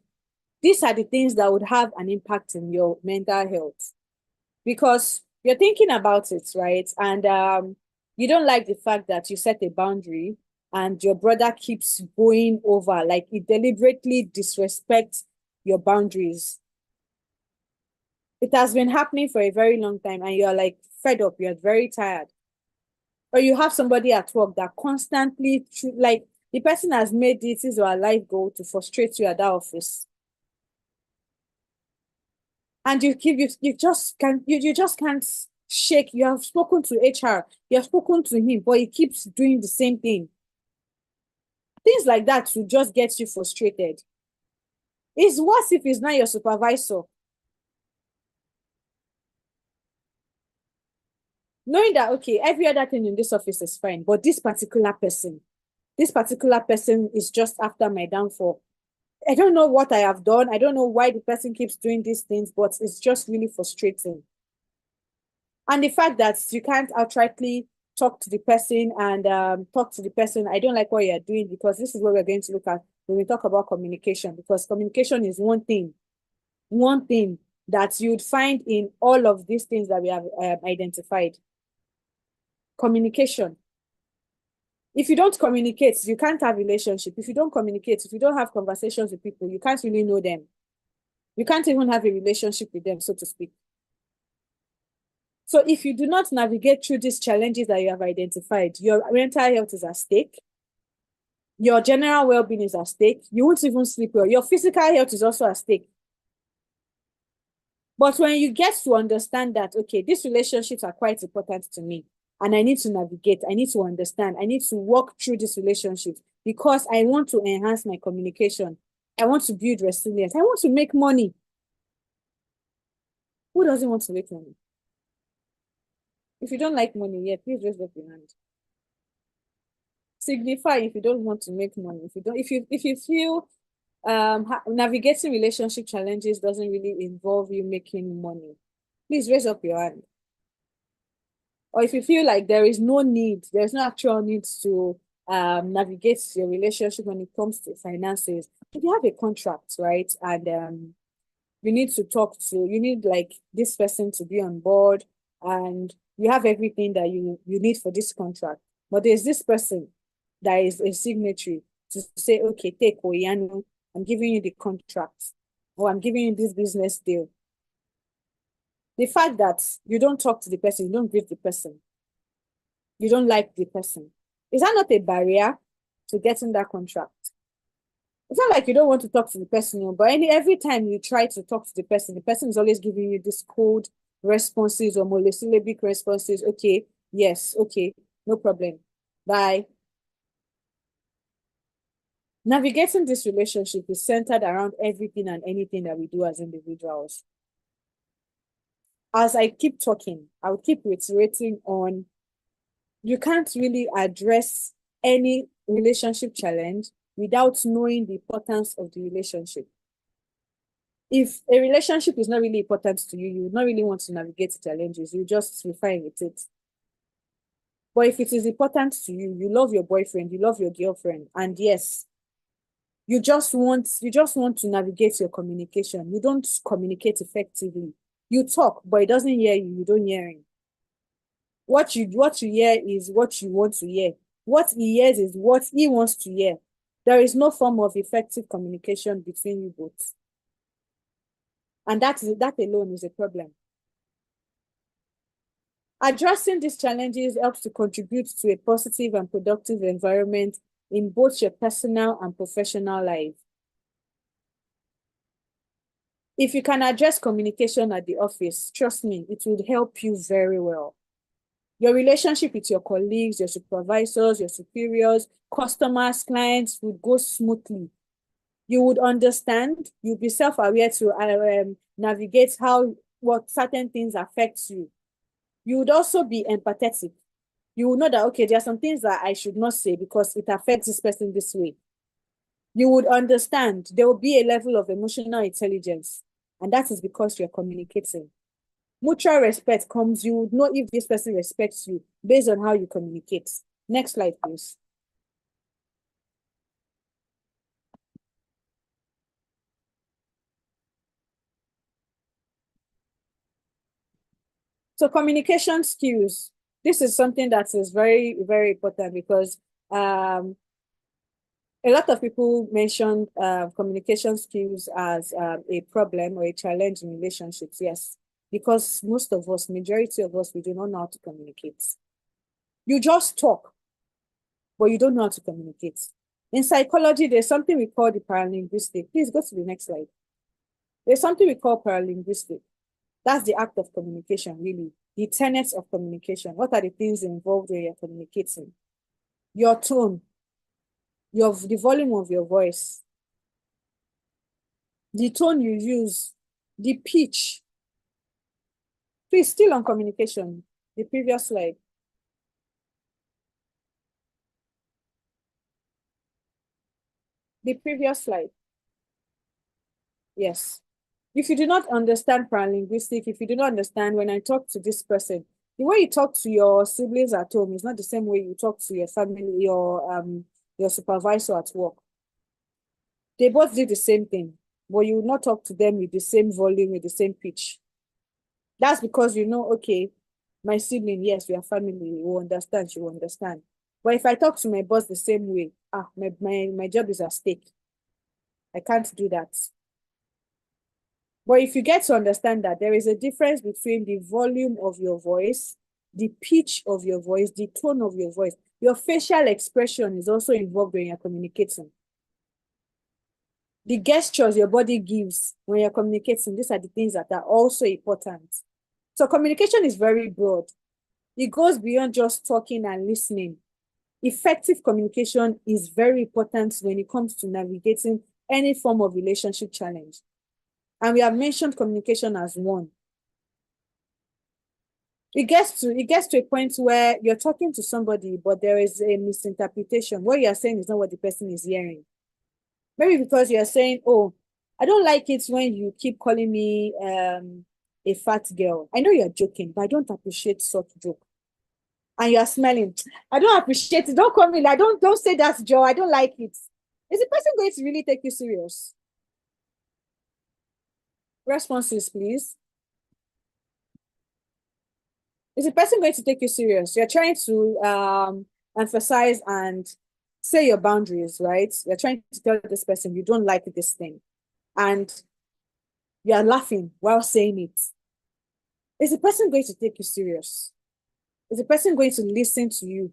these are the things that would have an impact in your mental health. Because you're thinking about it, right? And you don't like the fact that you set a boundary and your brother keeps going over, like he deliberately disrespects your boundaries. It has been happening for a very long time and you're like fed up, you're very tired. Or you have somebody at work that constantly, like the person has made this his or her life goal to frustrate you at that office. And you just can't shake. You have spoken to HR, you have spoken to him, but he keeps doing the same thing. Things like that will just get you frustrated. It's worse if it's not your supervisor. Knowing that, okay, every other thing in this office is fine, but this particular person is just after my downfall. I don't know what I have done. I don't know why the person keeps doing these things, but it's just really frustrating. And the fact that you can't outrightly talk to the person and I don't like what you're doing, because this is what we're going to look at when we talk about communication, because communication is one thing that you'd find in all of these things that we have identified. Communication. If you don't communicate, you can't have relationship. If you don't communicate, if you don't have conversations with people, you can't really know them. You can't even have a relationship with them, so to speak. So if you do not navigate through these challenges that you have identified, your mental health is at stake. Your general well-being is at stake. You won't even sleep well. Your physical health is also at stake. But when you get to understand that, okay, these relationships are quite important to me, and I need to navigate, I need to understand, I need to walk through these relationships because I want to enhance my communication. I want to build resilience. I want to make money. Who doesn't want to make money? If you don't like money yet, please raise up your hand. Signify if you don't want to make money. If you feel navigating relationship challenges doesn't really involve you making money, please raise up your hand. Or if you feel like there's no actual need to navigate your relationship when it comes to finances. If you have a contract, right, and you need like this person to be on board, and you have everything that you need for this contract, but there's this person that is a signatory to say, okay, take Oyanu, I'm giving you the contract, or I'm giving you this business deal. The fact that you don't talk to the person, you don't greet the person, you don't like the person, is that not a barrier to getting that contract? It's not like you don't want to talk to the person, but every time you try to talk to the person is always giving you this cold responses or monosyllabic responses. Okay, yes, okay, no problem. Bye. Navigating this relationship is centered around everything and anything that we do as individuals. As I keep talking, I'll keep reiterating on, you can't really address any relationship challenge without knowing the importance of the relationship. If a relationship is not really important to you, you would not really want to navigate challenges, you just be fine with it. But if it is important to you, you love your boyfriend, you love your girlfriend, and yes, you just want to navigate your communication. You don't communicate effectively. You talk, but it doesn't hear you, you don't hear him. What you hear is what you want to hear. What he hears is what he wants to hear. There is no form of effective communication between you both. And that alone is a problem. Addressing these challenges helps to contribute to a positive and productive environment in both your personal and professional life. If you can address communication at the office, trust me, it would help you very well. Your relationship with your colleagues, your supervisors, your superiors, customers, clients would go smoothly. You would understand, you'll be self-aware to navigate what certain things affect you. You would also be empathetic. You will know that, okay, there are some things that I should not say because it affects this person this way. You would understand. There will be a level of emotional intelligence, and that is because you're communicating. Mutual respect comes, you would know if this person respects you based on how you communicate. Next slide, please. So communication skills. This is something that is very, very important because a lot of people mention communication skills as a problem or a challenge in relationships. Yes, because most of us, majority of us, we do not know how to communicate. You just talk, but you don't know how to communicate. In psychology, there's something we call the paralinguistic. Please go to the next slide. There's something we call paralinguistic. That's the act of communication, really. The tenets of communication. What are the things involved when you're communicating? Your tone, the volume of your voice, the tone you use, the pitch. Please, still on communication, the previous slide. The previous slide. Yes. If you do not understand paralinguistic, if you do not understand when I talk to this person, the way you talk to your siblings at home is not the same way you talk to your family, your supervisor at work. They both do the same thing, but you will not talk to them with the same volume, with the same pitch. That's because you know, okay, my sibling, yes, we are family, we will understand, she will understand. But if I talk to my boss the same way, my job is at stake. I can't do that. But if you get to understand that there is a difference between the volume of your voice, the pitch of your voice, the tone of your voice, your facial expression is also involved when you're communicating. The gestures your body gives when you're communicating, these are the things that are also important. So communication is very broad. It goes beyond just talking and listening. Effective communication is very important when it comes to navigating any form of relationship challenge. And we have mentioned communication as one. It gets to a point where you're talking to somebody, but there is a misinterpretation. What you're saying is not what the person is hearing. Maybe because you're saying, oh, I don't like it when you keep calling me a fat girl. I know you're joking, but I don't appreciate such joke. And you're smiling. I don't appreciate it. Don't call me like, don't say that's Joe. I don't like it. Is the person going to really take you serious? Responses, please. Is the person going to take you serious? You're trying to emphasize and say your boundaries, right? You're trying to tell this person you don't like this thing. And you're laughing while saying it. Is the person going to take you serious? Is the person going to listen to you?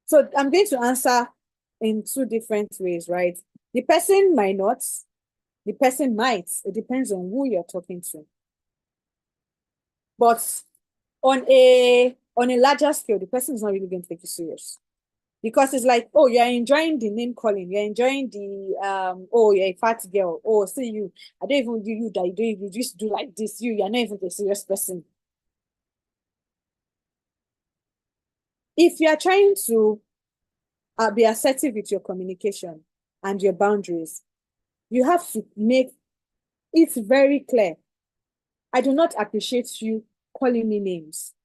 So I'm going to answer in two different ways, right? The person might not, the person might. It depends on who you're talking to. But on a larger scale, the person is not really going to take you serious. Because it's like, oh, you're enjoying the name calling, you're enjoying the oh, you're a fat girl, oh, see you, I don't even do you that you don't even just do like this, you're not even a serious person. If you are trying to be assertive with your communication and your boundaries, you have to make it very clear. I do not appreciate you calling me names.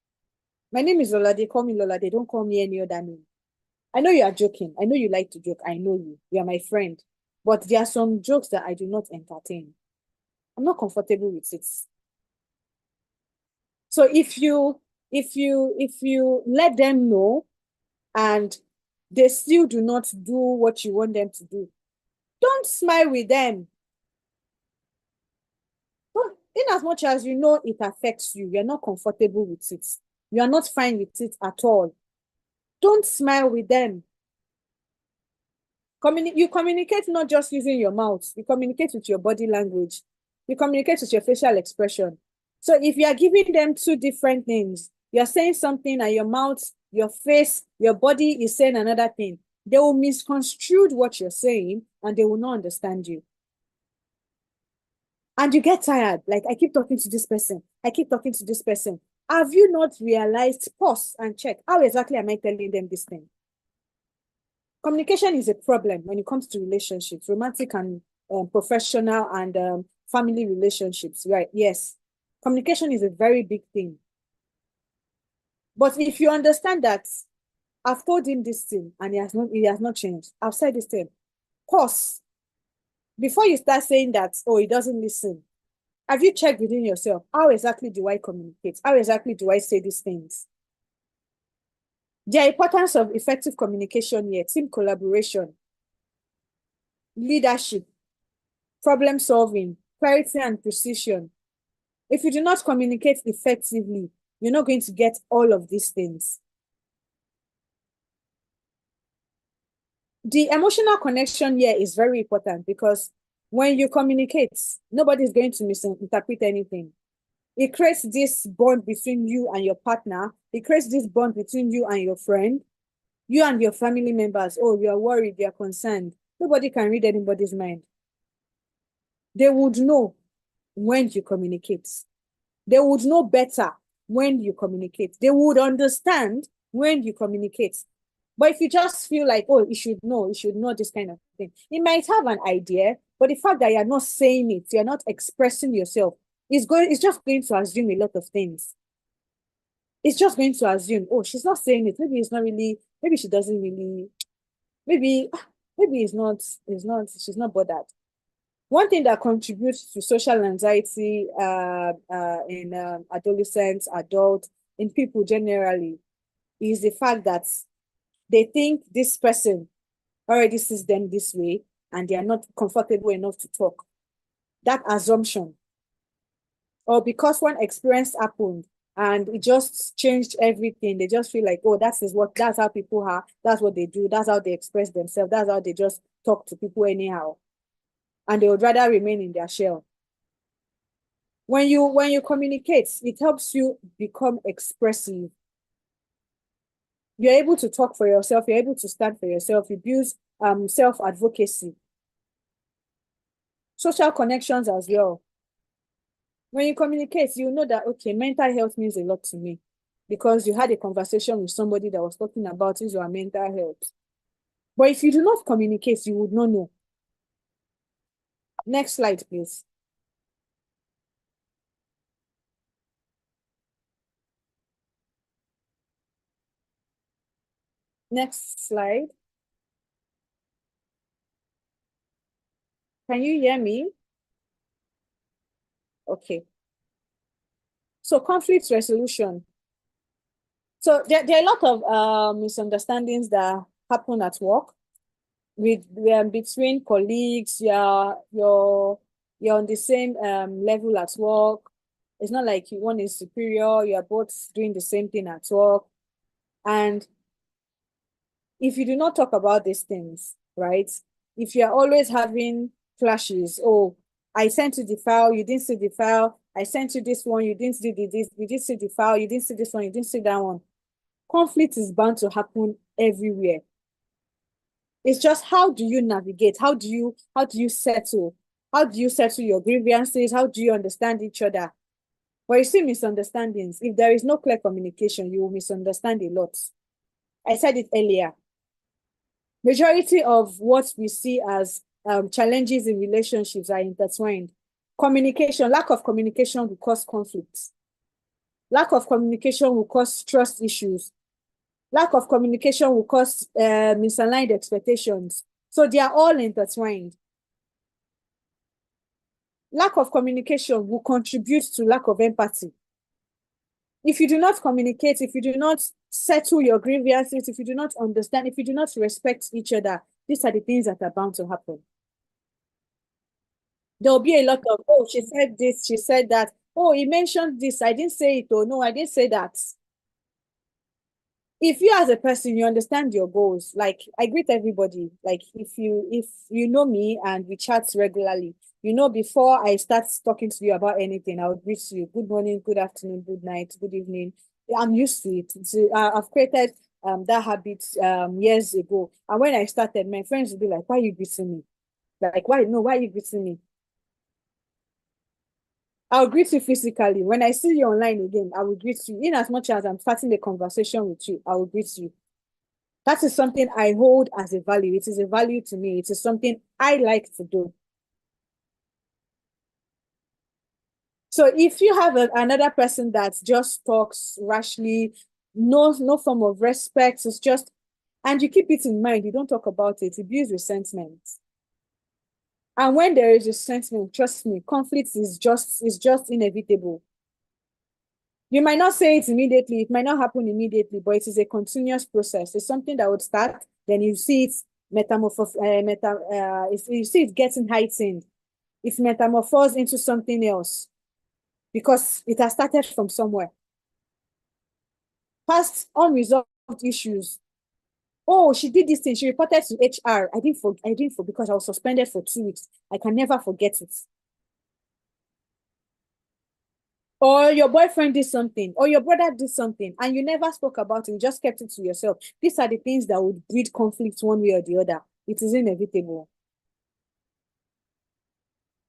My name is Lola, they call me Lola, they don't call me any other name. I know you are joking. I know you like to joke. I know you. You are my friend. But there are some jokes that I do not entertain. I'm not comfortable with it. So if you let them know and they still do not do what you want them to do, don't smile with them. In as much as you know it affects you, you're not comfortable with it. You are not fine with it at all. Don't smile with them. You communicate not just using your mouth. You communicate with your body language. You communicate with your facial expression. So if you are giving them two different things, you're saying something and your mouth, your face, your body is saying another thing, they will misconstrue what you're saying and they will not understand you. And you get tired. Like, I keep talking to this person. I keep talking to this person. Have you not realized? Pause and check. How exactly am I telling them this thing? Communication is a problem when it comes to relationships, romantic and professional and family relationships, right? Yes. Communication is a very big thing. But if you understand that I've told him this thing and he has not changed, I've said this thing, pause. Before you start saying that, oh, he doesn't listen, have you checked within yourself? How exactly do I communicate? How exactly do I say these things? The importance of effective communication here, team collaboration, leadership, problem solving, clarity and precision. If you do not communicate effectively, you're not going to get all of these things. The emotional connection here is very important because when you communicate, nobody's going to misinterpret anything. It creates this bond between you and your partner. It creates this bond between you and your friend, you and your family members. Oh, you are worried, you are concerned. Nobody can read anybody's mind. They would know when you communicate. They would know better when you communicate. They would understand when you communicate. But if you just feel like, oh, you should know this kind of thing, it might have an idea, but the fact that you're not saying it, you're not expressing yourself, it's just going to assume a lot of things. It's just going to assume, oh, she's not saying it. Maybe it's not really, maybe she doesn't really, maybe she's not bothered. One thing that contributes to social anxiety in adolescents, adults, in people generally, is the fact that they think this person already sees them this way and they are not comfortable enough to talk. That assumption. Or because one experience happened and it just changed everything, they just feel like, oh, that's how people are, that's what they do, that's how they express themselves, that's how they just talk to people anyhow. And they would rather remain in their shell. When you communicate, it helps you become expressive. You're able to talk for yourself, you're able to stand for yourself, you build self-advocacy. Social connections as well. When you communicate, you know that, okay, mental health means a lot to me because you had a conversation with somebody that was talking about his or her mental health. But if you do not communicate, you would not know. Next slide, please. Next slide. Can you hear me? Okay. So conflict resolution. So there are a lot of misunderstandings that happen at work between colleagues. You're on the same level at work. It's not like one is superior, you are both doing the same thing at work. And if you do not talk about these things, right? If you're always having clashes, oh, I sent you the file, you didn't see the file. I sent you this one, you didn't see this, you didn't see the file, you didn't see this one, you didn't see that one. Conflict is bound to happen everywhere. It's just, how do you navigate? How do you settle? How do you settle your grievances? How do you understand each other? But you see misunderstandings. If there is no clear communication, you will misunderstand a lot. I said it earlier. Majority of what we see as challenges in relationships are intertwined. Communication, lack of communication will cause conflicts. Lack of communication will cause trust issues. Lack of communication will cause misaligned expectations. So they are all intertwined. Lack of communication will contribute to lack of empathy. If you do not communicate, if you do not settle your grievances, if you do not understand, if you do not respect each other, these are the things that are bound to happen. There'll be a lot of, oh, she said this, she said that. Oh, he mentioned this, I didn't say it. Oh, no, I didn't say that. If you as a person, you understand your goals, like I greet everybody, like if you know me and we chat regularly, you know, before I start talking to you about anything, I would greet you. Good morning, good afternoon, good night, good evening. I'm used to it. I've created that habit years ago. And when I started, my friends would be like, why are you greeting me? Like, why are you greeting me? I'll greet you physically. When I see you online again, I will greet you. In as much as I'm starting a conversation with you, I will greet you. That is something I hold as a value. It is a value to me. It is something I like to do. So if you have another person that just talks rashly, no form of respect, it's just, and you keep it in mind, you don't talk about it, it builds resentment. And when there is resentment, trust me, conflict is just inevitable. You might not say it immediately, it might not happen immediately, but it is a continuous process. It's something that would start, then you see it if you see it getting heightened, it metamorphoses into something else because it has started from somewhere. Past unresolved issues. Oh, she did this thing. She reported to HR. I didn't forget because I was suspended for 2 weeks. I can never forget it. Or your boyfriend did something, or your brother did something, and you never spoke about it. You just kept it to yourself. These are the things that would breed conflict one way or the other. It is inevitable.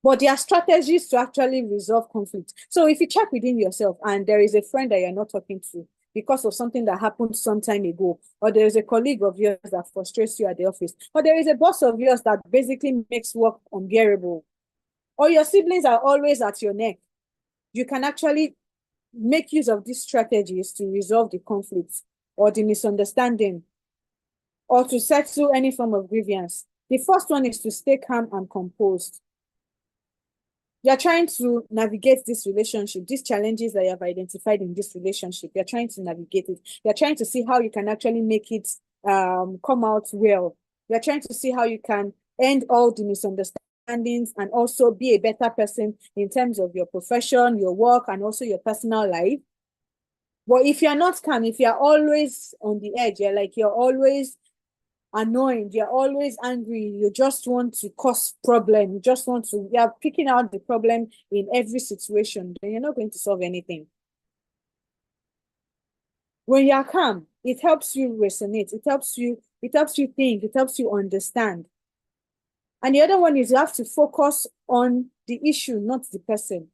But there are strategies to actually resolve conflict. So if you check within yourself and there is a friend that you're not talking to because of something that happened some time ago, or there is a colleague of yours that frustrates you at the office, or there is a boss of yours that basically makes work unbearable, or your siblings are always at your neck, you can actually make use of these strategies to resolve the conflict or the misunderstanding or to settle any form of grievance. The first one is to stay calm and composed. You're trying to navigate this relationship, these challenges that you have identified in this relationship. You're trying to navigate it. You're trying to see how you can actually make it come out well. You're trying to see how you can end all the misunderstandings and also be a better person in terms of your profession, your work, and also your personal life. But if you're not calm, if you're always on the edge, you're always annoyed, you're always angry, you just want to cause problem, you're picking out the problem in every situation, then you're not going to solve anything. When you're calm, it helps you resonate, it helps you think, it helps you understand. And the other one is you have to focus on the issue, not the person.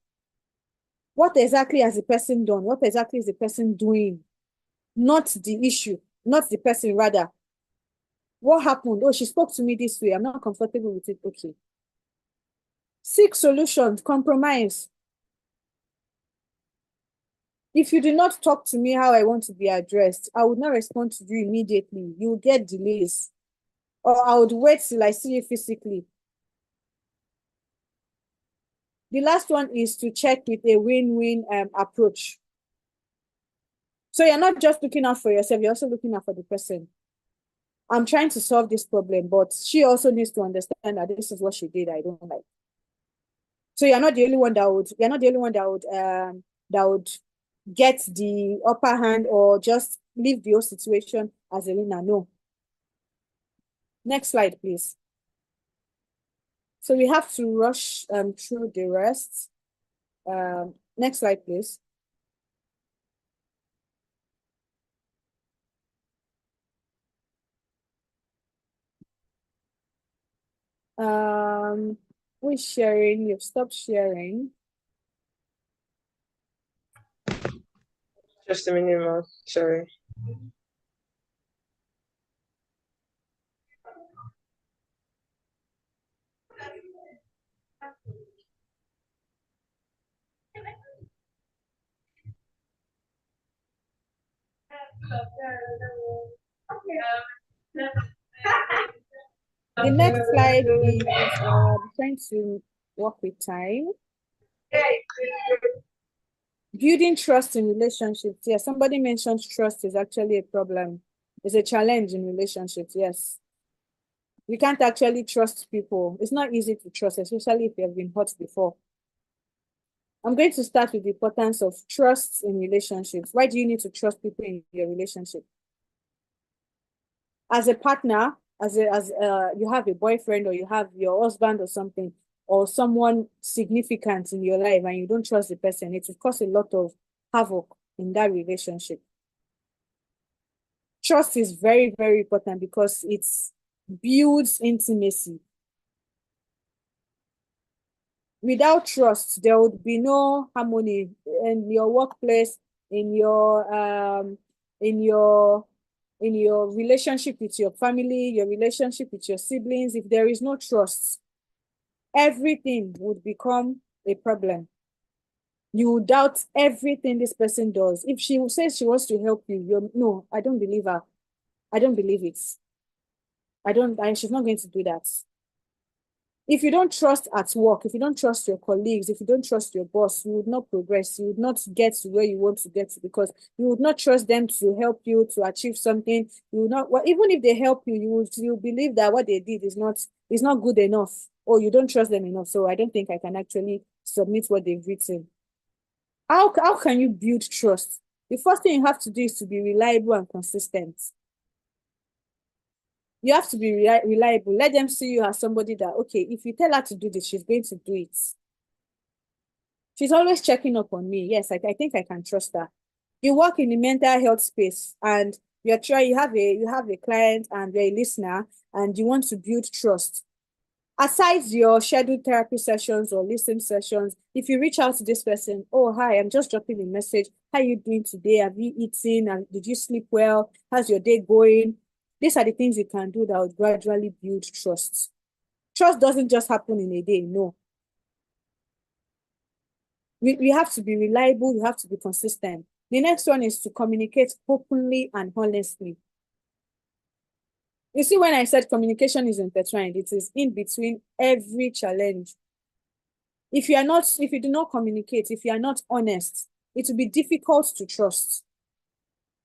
What exactly has the person done? What exactly is the person doing? Not the issue, not the person, rather. What happened? Oh, she spoke to me this way. I'm not comfortable with it. Okay. Seek solutions, compromise. If you do not talk to me how I want to be addressed, I would not respond to you immediately. You will get delays. Or I would wait till I see you physically. The last one is to check with a win-win approach. So you're not just looking out for yourself, you're also looking out for the person. I'm trying to solve this problem, but she also needs to understand that this is what she did I don't like. So you're not the only one that would get the upper hand or just leave the whole situation as a winner. No. Next slide, please. So we have to rush through the rest. Next slide, please. Who's sharing? You've stopped sharing. Just a minute more. Sorry. The next slide is trying to work with time. Building trust in relationships. Yes, somebody mentioned trust is actually a problem. It's a challenge in relationships. Yes. We can't actually trust people. It's not easy to trust, especially if you have been hurt before. I'm going to start with the importance of trust in relationships. Why do you need to trust people in your relationship? As a partner, you have a boyfriend or you have your husband or something, or someone significant in your life and you don't trust the person, it will cause a lot of havoc in that relationship. Trust is very, very important because it builds intimacy. Without trust, there would be no harmony in your workplace, in your relationship with your family, your relationship with your siblings. If there is no trust, everything would become a problem. You will doubt everything this person does. If she says she wants to help you, no, I don't believe her. I don't believe it. She's not going to do that. If you don't trust at work, if you don't trust your colleagues, if you don't trust your boss, you would not progress. You would not get to where you want to get to because you would not trust them to help you to achieve something. You would not, well, even if they help you, you believe that what they did is not good enough, or you don't trust them enough. So I don't think I can actually submit what they've written. How can you build trust? The first thing you have to do is to be reliable and consistent. You have to be reliable. Let them see you as somebody that, okay, if you tell her to do this, she's going to do it. She's always checking up on me. Yes, I think I can trust her. You work in the mental health space and you have a client and you're a listener and you want to build trust. Aside your scheduled therapy sessions or listening sessions, if you reach out to this person, oh, hi, I'm just dropping a message. How are you doing today? Have you eaten? And did you sleep well? How's your day going? These are the things you can do that will gradually build trust. Trust doesn't just happen in a day, no. We have to be reliable, you have to be consistent. The next one is to communicate openly and honestly. You see, when I said communication is intertwined, it is in between every challenge. If you do not communicate, if you are not honest, it will be difficult to trust.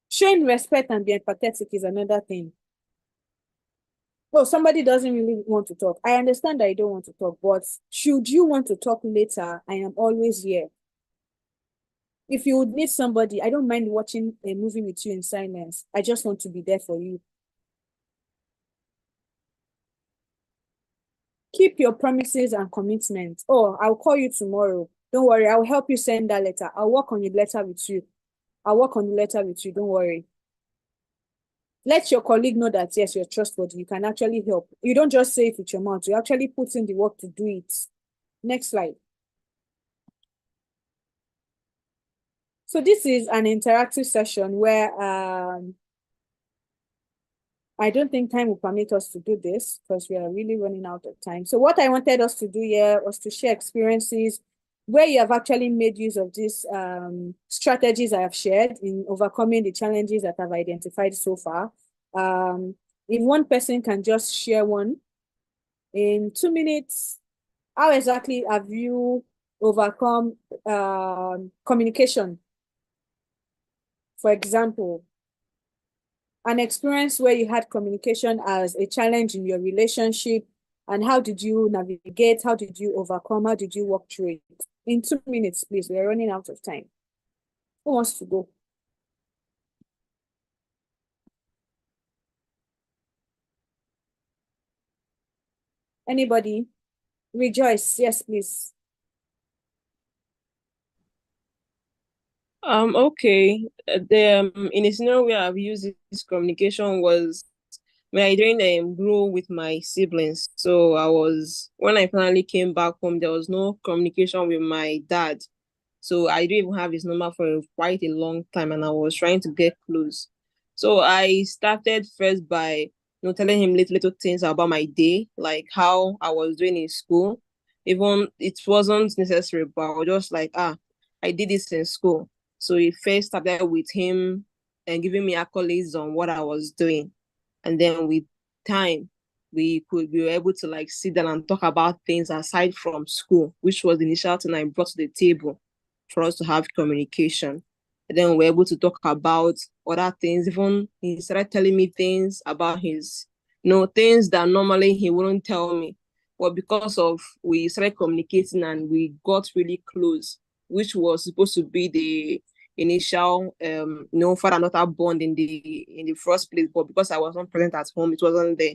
Showing respect and being empathetic is another thing. Oh, somebody doesn't really want to talk. I understand that you don't want to talk, but should you want to talk later, I am always here. If you would need somebody, I don't mind watching a movie with you in silence. I just want to be there for you. Keep your promises and commitments. Oh, I'll call you tomorrow. Don't worry, I'll help you send that letter. I'll work on the letter with you. Don't worry. Let your colleague know that, yes, you're trustworthy. You can actually help. You don't just say it with your mouth. You actually put in the work to do it. Next slide. So this is an interactive session where I don't think time will permit us to do this because we are really running out of time. So what I wanted us to do here was to share experiences where you have actually made use of these strategies I have shared in overcoming the challenges that I've identified so far. If one person can just share one in 2 minutes, how exactly have you overcome communication? For example, an experience where you had communication as a challenge in your relationship And how did you navigate? How did you overcome? How did you walk through it? In 2 minutes, please. We're running out of time. Who wants to go? Anybody? Rejoice. Yes, please. Okay. In a scenario where I've used this communication was when I didn't grow with my siblings. So when I finally came back home, there was no communication with my dad. So I didn't even have his number for quite a long time, and I was trying to get close. So I started first by telling him little things about my day, like how I was doing in school. Even it wasn't necessary, but I was just like, I did this in school. So it first started with him and giving me accolades on what I was doing. And then with time, we were able to like sit down and talk about things aside from school, which was the initial thing I brought to the table for us to have communication. And then we were able to talk about other things. Even he started telling me things about his, things that normally he wouldn't tell me. But because of we started communicating and we got really close, which was supposed to be the initial father and daughter bond in the first place, but because I was not present at home, it wasn't there.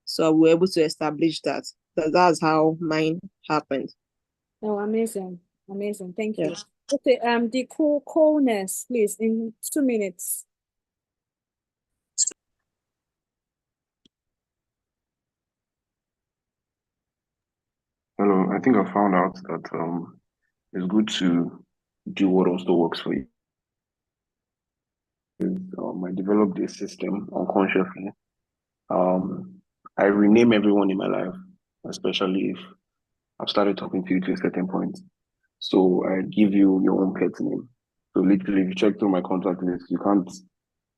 So we were able to establish that. So that's how mine happened. Oh, amazing. Amazing. Thank you. Yes. Okay, the coolness, please, in 2 minutes. Hello, I think I found out that it's good to do what also works for you. I developed a system unconsciously. I rename everyone in my life, especially if I've started talking to you to a certain point. So I give you your own pet name. So literally, if you check through my contact list, you can't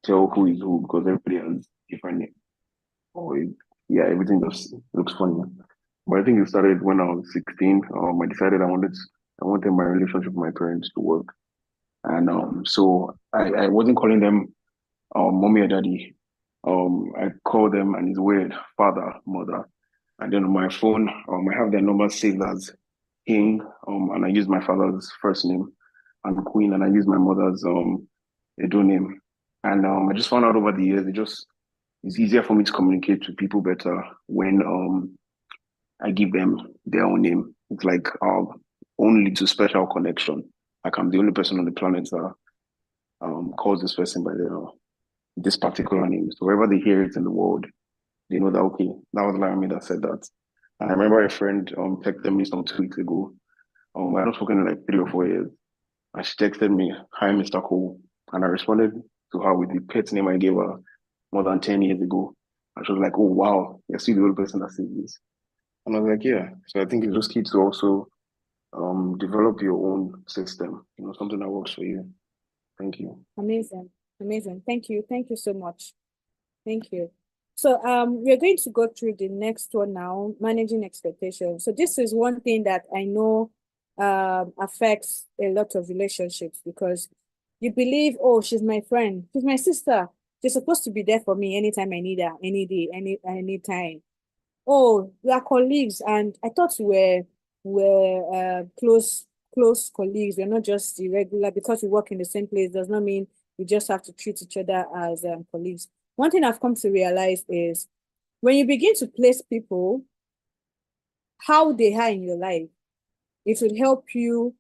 tell who is who because everybody has different name. Yeah, everything just looks funny. But I think it started when I was 16. I decided I wanted my relationship with my parents to work. And so I wasn't calling them mommy or daddy. I call them, and it's weird, father, mother. And then on my phone, I have their number saved as King, and I use my father's first name, and Queen, and I use my mother's Edo name. And I just found out over the years, it's easier for me to communicate to people better when I give them their own name. It's like only to special connection. Like I'm the only person on the planet that calls this person by this particular name. So wherever they hear it in the world, they know that okay, that was Laramie that said that. And I remember a friend texted me some 2 weeks ago. I hadn't spoken in like 3 or 4 years. And she texted me, "Hi, Mr. Cole." And I responded to her with the pet name I gave her more than 10 years ago. And she was like, "Oh wow, you're still the only person that said this." And I was like, yeah. So I think it's just key to also develop your own system, something that works for you. Thank you. Amazing. Amazing. Thank you. Thank you so much. Thank you. So we're going to go through the next one now, managing expectations. So this is one thing that I know affects a lot of relationships because you believe, oh, she's my friend, she's my sister. She's supposed to be there for me anytime I need her, any day, anytime. Oh, we are colleagues, and I thought we were close colleagues. We're not just irregular because we work in the same place. Does not mean we just have to treat each other as colleagues. One thing I've come to realize is when you begin to place people how they are in your life, it will help you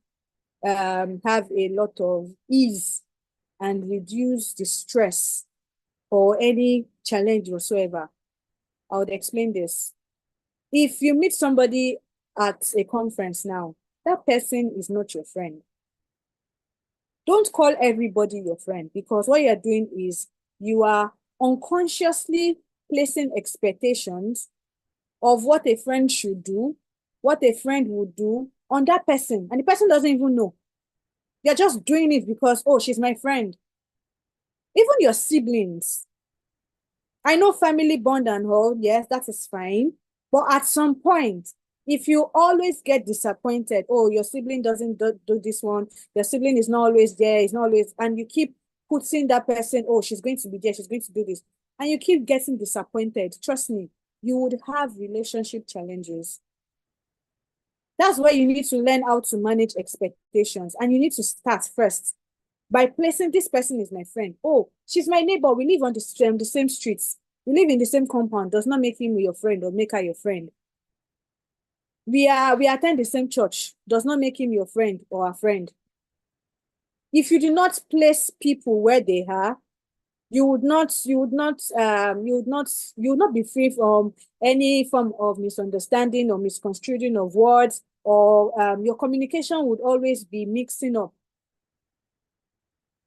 have a lot of ease and reduce the stress or any challenge whatsoever. I would explain this. If you meet somebody at a conference now, that person is not your friend. Don't call everybody your friend because what you're doing is you are unconsciously placing expectations of what a friend should do, what a friend would do on that person. And the person doesn't even know. They're just doing it because, oh, she's my friend. Even your siblings. I know family bond and all, yes, that is fine. But at some point, if you always get disappointed, oh, your sibling doesn't do this one, your sibling is not always there, is not always, and you keep putting that person, oh, she's going to be there, she's going to do this, and you keep getting disappointed, trust me, you would have relationship challenges. That's why you need to learn how to manage expectations, and you need to start first by placing this person is my friend. Oh, she's my neighbor. We live on the same streets. We live in the same compound. Does not make him your friend or make her your friend. We attend the same church. Does not make him your friend or a friend. If you do not place people where they are, you would not be free from any form of misunderstanding or misconstruing of words, or your communication would always be mixing up.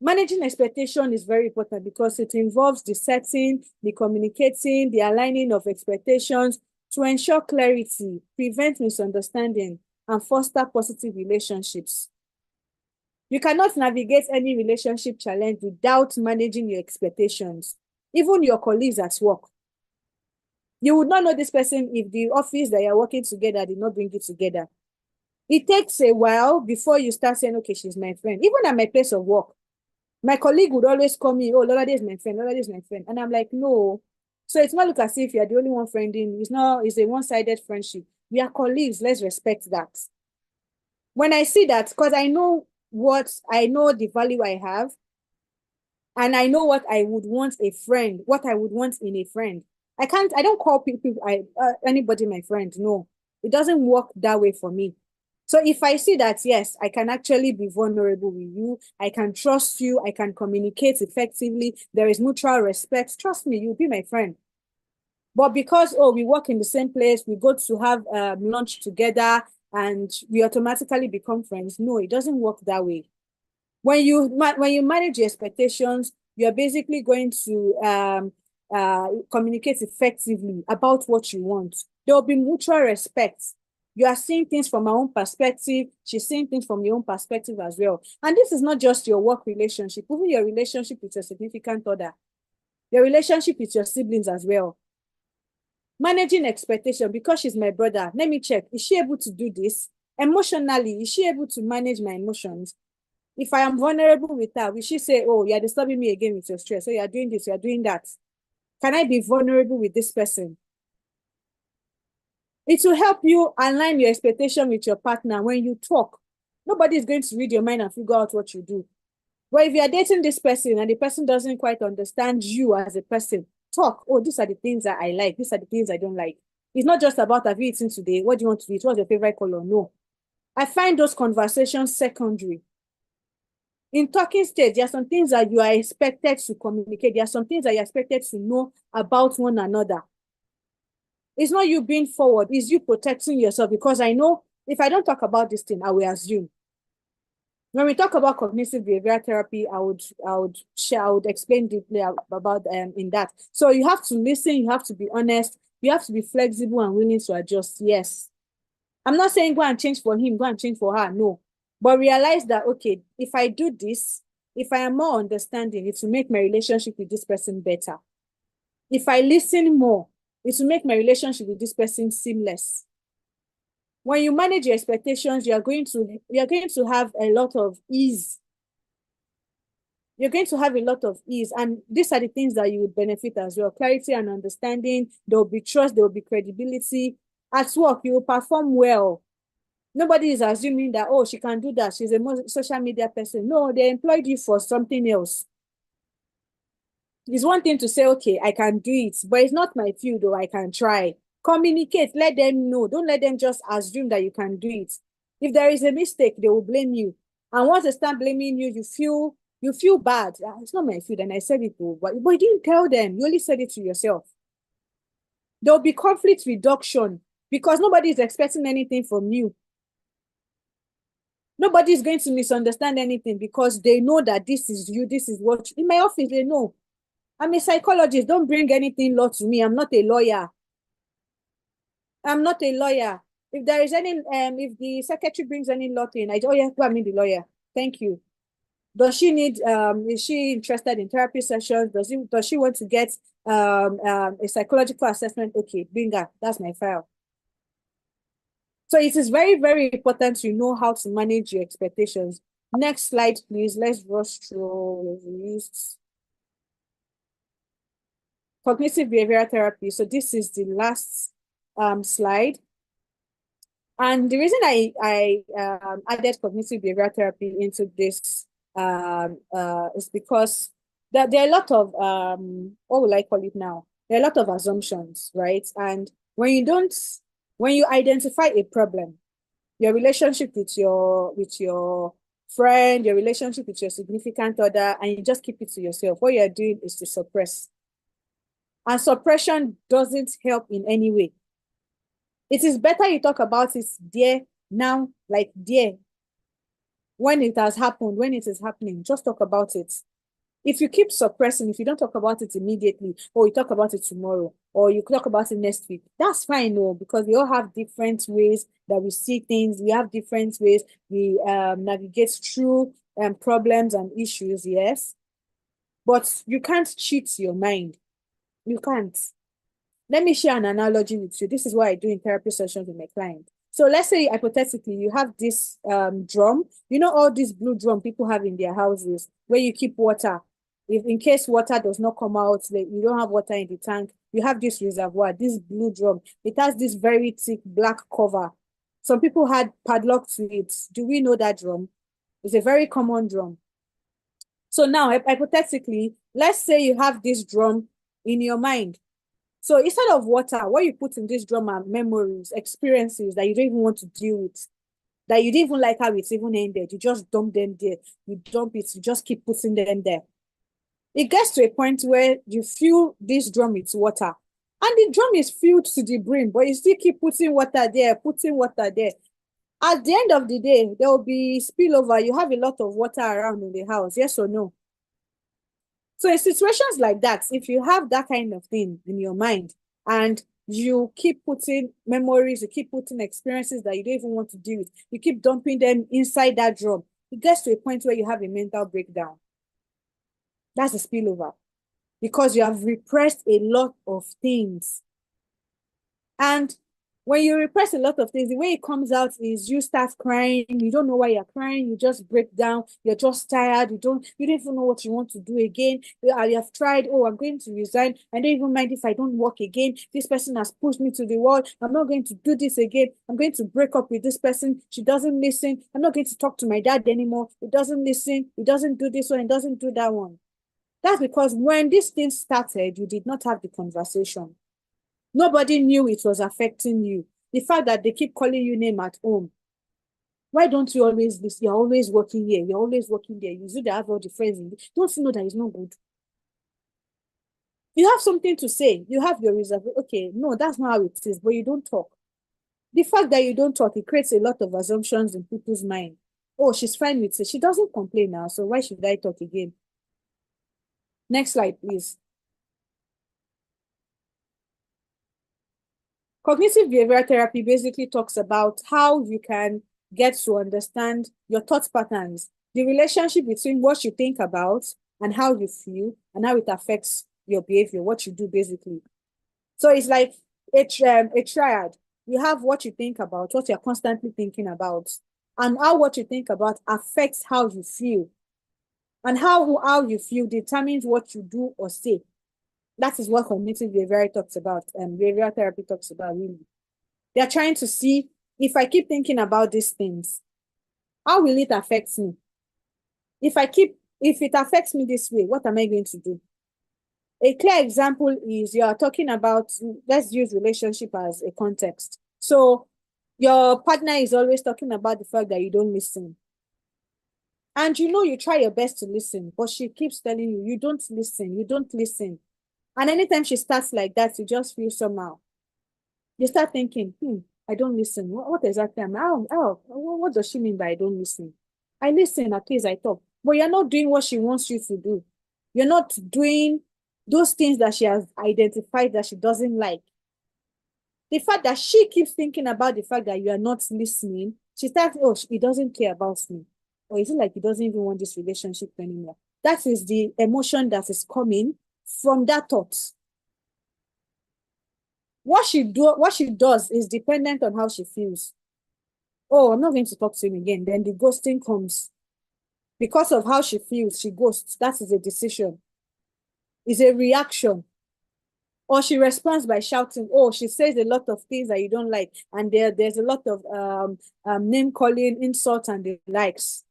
Managing expectation is very important because it involves the setting, the communicating, the aligning of expectations to ensure clarity, prevent misunderstanding, and foster positive relationships. You cannot navigate any relationship challenge without managing your expectations, even your colleagues at work. You would not know this person if the office that you're working together did not bring you together. It takes a while before you start saying, okay, she's my friend. Even at my place of work, my colleague would always call me, oh, Lolade is my friend, Lolade is my friend. And I'm like, no. So it's not look as if you're the only one friending. It's a one-sided friendship. We are colleagues. Let's respect that. When I see that, because I know the value I have, and I know what I would want what I would want in a friend. I don't call anybody my friend. No, it doesn't work that way for me. So if I see that, yes, I can actually be vulnerable with you, I can trust you, I can communicate effectively, there is mutual respect, trust me, you'll be my friend. But because, we work in the same place, we go to have lunch together, and we automatically become friends. No, it doesn't work that way. When you manage your expectations, you're basically going to communicate effectively about what you want. There will be mutual respect. You are seeing things from my own perspective. She's seeing things from your own perspective as well. And this is not just your work relationship, even your relationship with your significant other, your relationship with your siblings as well. Managing expectation, because she's my brother, let me check. Is she able to do this? Emotionally, is she able to manage my emotions? If I am vulnerable with her, will she say, oh, you're disturbing me again with your stress? So you're doing this, you're doing that. Can I be vulnerable with this person? It will help you align your expectation with your partner when you talk. Nobody is going to read your mind and figure out what you do. But if you are dating this person and the person doesn't quite understand you as a person, talk. Oh, these are the things that I like. These are the things I don't like. It's not just about, have you eaten today? What do you want to eat? What's your favorite color? No. I find those conversations secondary. In talking stage, there are some things that you are expected to communicate. There are some things that you're expected to know about one another. It's not you being forward, it's you protecting yourself, because I know if I don't talk about this thing, I will assume. When we talk about cognitive behavioral therapy, I would explain deeply about in that. So you have to listen, you have to be honest, you have to be flexible and willing to adjust. Yes. I'm not saying go and change for him, go and change for her. No. But realize that, okay, if I do this, if I am more understanding, it will make my relationship with this person better. If I listen more, it will make my relationship with this person seamless. When you manage your expectations, you're going to have a lot of ease. You're going to have a lot of ease. And these are the things that you would benefit as well. Clarity and understanding. There will be trust. There will be credibility. At work, you will perform well. Nobody is assuming that, oh, she can do that. She's a social media person. No, they employed you for something else. It's one thing to say, okay, I can do it, but it's not my field, though. I can try. Communicate, let them know. Don't let them just assume that you can do it. If there is a mistake, they will blame you. And once they start blaming you, you feel bad. It's not my field, and I said it, but you didn't tell them. You only said it to yourself. There will be conflict reduction because nobody is expecting anything from you. Nobody is going to misunderstand anything because they know that this is you, this is what in my office, they know. I'm a psychologist. Don't bring anything law to me. I'm not a lawyer. I'm not a lawyer. If there is any, if the secretary brings any law in, oh yeah, go and meet the lawyer. Thank you. Does she need, is she interested in therapy sessions? Does she want to get a psychological assessment? Okay, bring her. That's my file. So it is very, very important to know how to manage your expectations. Next slide, please. Let's rush through the list. cognitive behavioral therapy. So this is the last slide. And the reason I added cognitive behavioral therapy into this is because there are a lot of what will I call it now? There are a lot of assumptions, right? And when you identify a problem, your relationship with your friend, your relationship with your significant other, and you just keep it to yourself, what you're doing is to suppress. And suppression doesn't help in any way. It is better you talk about it there, now, like there. When it has happened, when it is happening, just talk about it. If you keep suppressing, if you don't talk about it immediately, or you talk about it tomorrow, or you talk about it next week, that's fine, no, because we all have different ways that we see things. We have different ways we navigate through problems and issues, yes. But you can't cheat your mind. You can't. Let me share an analogy with you. This is what I do in therapy sessions with my client. So let's say hypothetically you have this drum. You know all these blue drum people have in their houses where you keep water. If in case water does not come out, like you don't have water in the tank, you have this reservoir, this blue drum. It has this very thick black cover. Some people had padlock to it. Do we know that drum? It's a very common drum. So now, hypothetically, let's say you have this drum in your mind. So instead of water, what you put in this drum are memories, experiences that you don't even want to deal with, that you didn't even like how it's even ended. You just dump them there. You dump it. You just keep putting them there. It gets to a point where you fill this drum with water, and the drum is filled to the brim, but you still keep putting water there, putting water there. At the end of the day, there will be spillover. You have a lot of water around in the house, yes or no? So in situations like that, if you have that kind of thing in your mind and you keep putting memories, you keep putting experiences that you don't even want to deal with, you keep dumping them inside that drum, it gets to a point where you have a mental breakdown. That's a spillover because you have repressed a lot of things. And when you repress a lot of things, the way it comes out is you start crying. You don't know why you're crying. You just break down. You're just tired. You don't even know what you want to do again. You have tried, oh, I'm going to resign. I don't even mind if I don't work again. This person has pushed me to the wall. I'm not going to do this again. I'm going to break up with this person. She doesn't listen. I'm not going to talk to my dad anymore. He doesn't listen. He doesn't do this one. He doesn't do that one. That's because when this thing started, you did not have the conversation. Nobody knew it was affecting you. The fact that they keep calling you name at home. Why don't you always listen? You're always working here. You're always working there. You do have all the friends. Don't you know that it's not good? You have something to say. You have your reserve. Okay, no, that's not how it is, but you don't talk. The fact that you don't talk, it creates a lot of assumptions in people's mind. Oh, she's fine with it. She doesn't complain now, so why should I talk again? Next slide, please. Cognitive behavioral therapy basically talks about how you can get to understand your thought patterns, the relationship between what you think about and how you feel and how it affects your behavior, what you do basically. So it's like a triad. You have what you think about, what you're constantly thinking about, and how what you think about affects how you feel. And how you feel determines what you do or say. That is what cognitive behavioral talks about, and behavioral therapy talks about, really. They're trying to see, if I keep thinking about these things, how will it affect me? If it affects me this way, what am I going to do? A clear example is you are talking about, let's use relationship as a context. So your partner is always talking about the fact that you don't listen. And you try your best to listen, but she keeps telling you, you don't listen, you don't listen. And anytime she starts like that, you just feel somehow. You start thinking, I don't listen. What exactly am I? What does she mean by I don't listen? I listen, at least I talk. But you're not doing what she wants you to do. You're not doing those things that she has identified that she doesn't like. The fact that she keeps thinking about the fact that you are not listening, she starts, oh, he doesn't care about me. Or is it like he doesn't even want this relationship anymore? That is the emotion that is coming from that thought. What she does is dependent on how she feels. Oh, I'm not going to talk to him again. Then the ghosting comes. Because of how she feels, she ghosts. That is a decision. It's a reaction. Or she responds by shouting. Oh, she says a lot of things that you don't like. And there's a lot of name calling, insults, and the likes.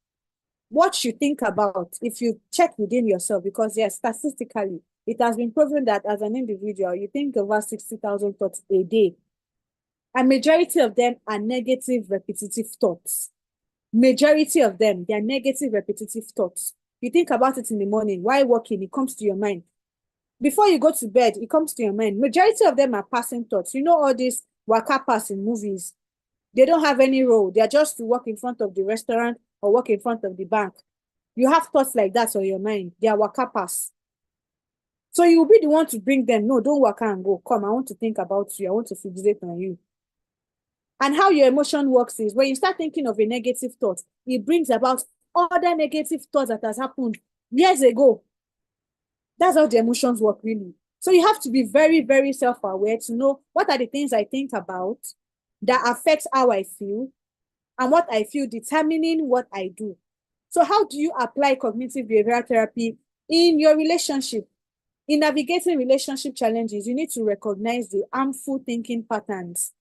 What you think about, if you check within yourself, because yes, statistically, it has been proven that as an individual, you think over 60,000 thoughts a day. And majority of them are negative, repetitive thoughts. Majority of them, they are negative, repetitive thoughts. You think about it in the morning, while walking, it comes to your mind. Before you go to bed, it comes to your mind. Majority of them are passing thoughts. You know all these waka pass in movies. They don't have any role. They are just to walk in front of the restaurant or walk in front of the bank. You have thoughts like that on your mind. They are waka pass. So you'll be the one to bring them. No, don't waka and go. Come, I want to think about you. I want to fixate on you. And how your emotion works is when you start thinking of a negative thought, it brings about other negative thoughts that has happened years ago. That's how the emotions work, really. So you have to be very, very self-aware to know what are the things I think about that affects how I feel, and what I feel determining what I do. So how do you apply cognitive behavioral therapy in your relationship? In navigating relationship challenges, you need to recognize the harmful thinking patterns.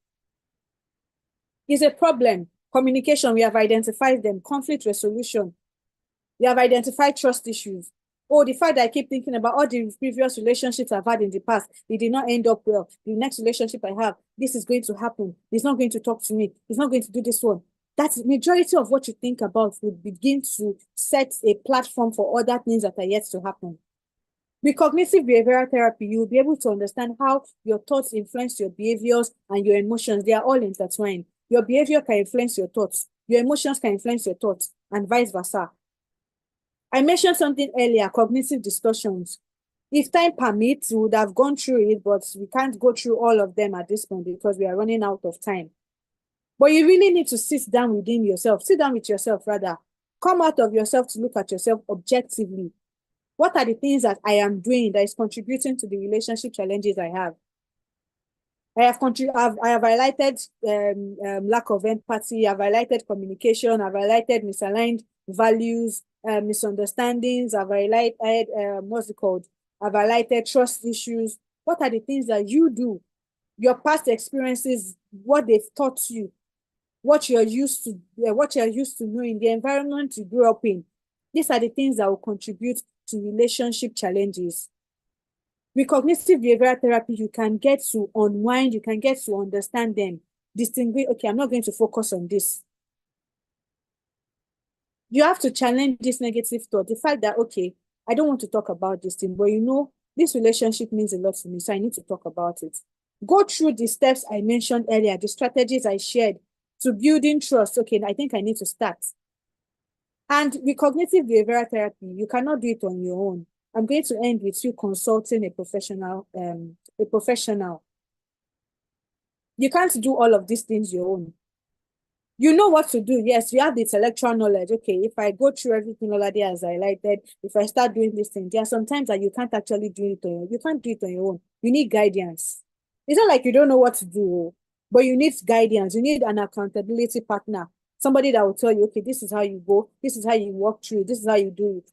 Is a problem. Communication, we have identified them. Conflict resolution, we have identified trust issues. Oh, the fact that I keep thinking about all the previous relationships I've had in the past, it did not end up well. The next relationship I have, this is going to happen. He's not going to talk to me. He's not going to do this one. That's majority of what you think about will begin to set a platform for other things that are yet to happen. With cognitive behavioral therapy, you'll be able to understand how your thoughts influence your behaviors and your emotions. They are all intertwined. Your behavior can influence your thoughts. Your emotions can influence your thoughts, and vice versa. I mentioned something earlier, cognitive distortions. If time permits, we would have gone through it, but we can't go through all of them at this point because we are running out of time. But you really need to sit down within yourself. Sit down with yourself, rather. Come out of yourself to look at yourself objectively. What are the things that I am doing that is contributing to the relationship challenges I have? I have highlighted lack of empathy. I've highlighted communication. I've highlighted misaligned values, misunderstandings. I've highlighted what's it called? I've highlighted trust issues. What are the things that you do? Your past experiences, what they've taught you, what you're used to knowing, the environment you grew up in. These are the things that will contribute to relationship challenges. With cognitive behavioral therapy, you can get to unwind, you can get to understand them, distinguish, okay, I'm not going to focus on this. You have to challenge this negative thought, the fact that, okay, I don't want to talk about this thing, but you know, this relationship means a lot to me, so I need to talk about it. Go through the steps I mentioned earlier, the strategies I shared to building trust. Okay, I think I need to start. And with cognitive behavioral therapy, you cannot do it on your own. I'm going to end with you consulting a professional. You can't do all of these things your own. You know what to do. Yes, you have the intellectual knowledge. Okay, if I go through everything already as I highlighted, if I start doing this thing, there are sometimes that you can't actually do it on your own. You can't do it on your own. You need guidance. It's not like you don't know what to do, but you need guidance. You need an accountability partner. Somebody that will tell you, okay, this is how you go. This is how you walk through. This is how you do it.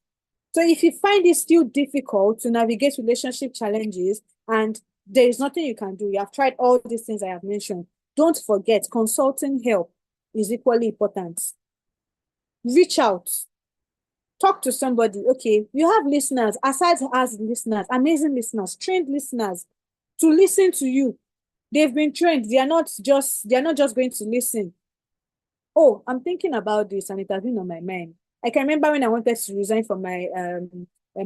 So if you find it still difficult to navigate relationship challenges and there is nothing you can do, you have tried all these things I have mentioned, don't forget, consulting help is equally important. Reach out. Talk to somebody. Okay, you have listeners, aside as listeners, amazing listeners, trained listeners to listen to you. They've been trained. They are not just going to listen. Oh, I'm thinking about this and it has been on my mind. I can remember when I wanted to resign from my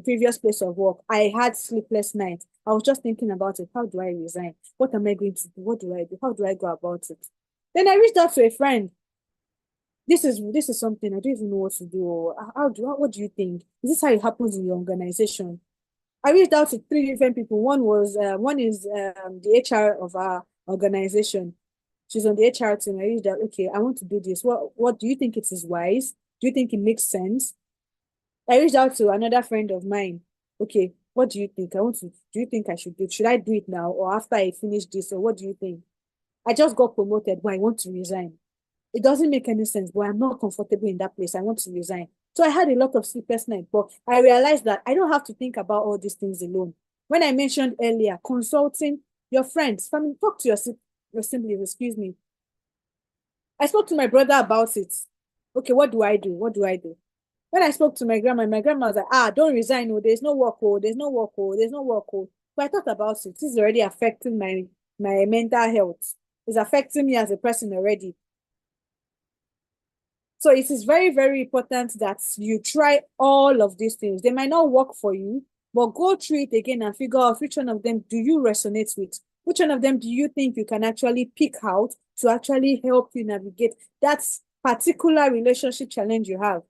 previous place of work, I had sleepless nights. I was just thinking about it. How do I resign? What am I going to do? What do I do? How do I go about it? Then I reached out to a friend. This is something I don't even know what to do. What do you think? Is this how it happens in your organization? I reached out to 3 different people. One is the HR of our organization. She's on the HR team. I reached out, okay, I want to do this. What do you think it is wise? Do you think it makes sense? I reached out to another friend of mine. Okay, what do you think? Do you think I should do it? Should I do it now or after I finish this? Or what do you think? I just got promoted, but I want to resign. It doesn't make any sense, but I'm not comfortable in that place. I want to resign. So I had a lot of sleepless nights, but I realized that I don't have to think about all these things alone. When I mentioned earlier, consulting your friends, family, talk to your siblings, excuse me. I spoke to my brother about it. Okay, what do I do? What do I do? When I spoke to my grandma was like, don't resign. Oh, there's no work. Oh, there's no work. Oh, there's no work. Oh. But I thought about it. This is already affecting my mental health. It's affecting me as a person already. So it is very, very important that you try all of these things. They might not work for you, but go through it again and figure out which one of them do you resonate with? Which one of them do you think you can actually pick out to actually help you navigate that particular relationship challenge you have?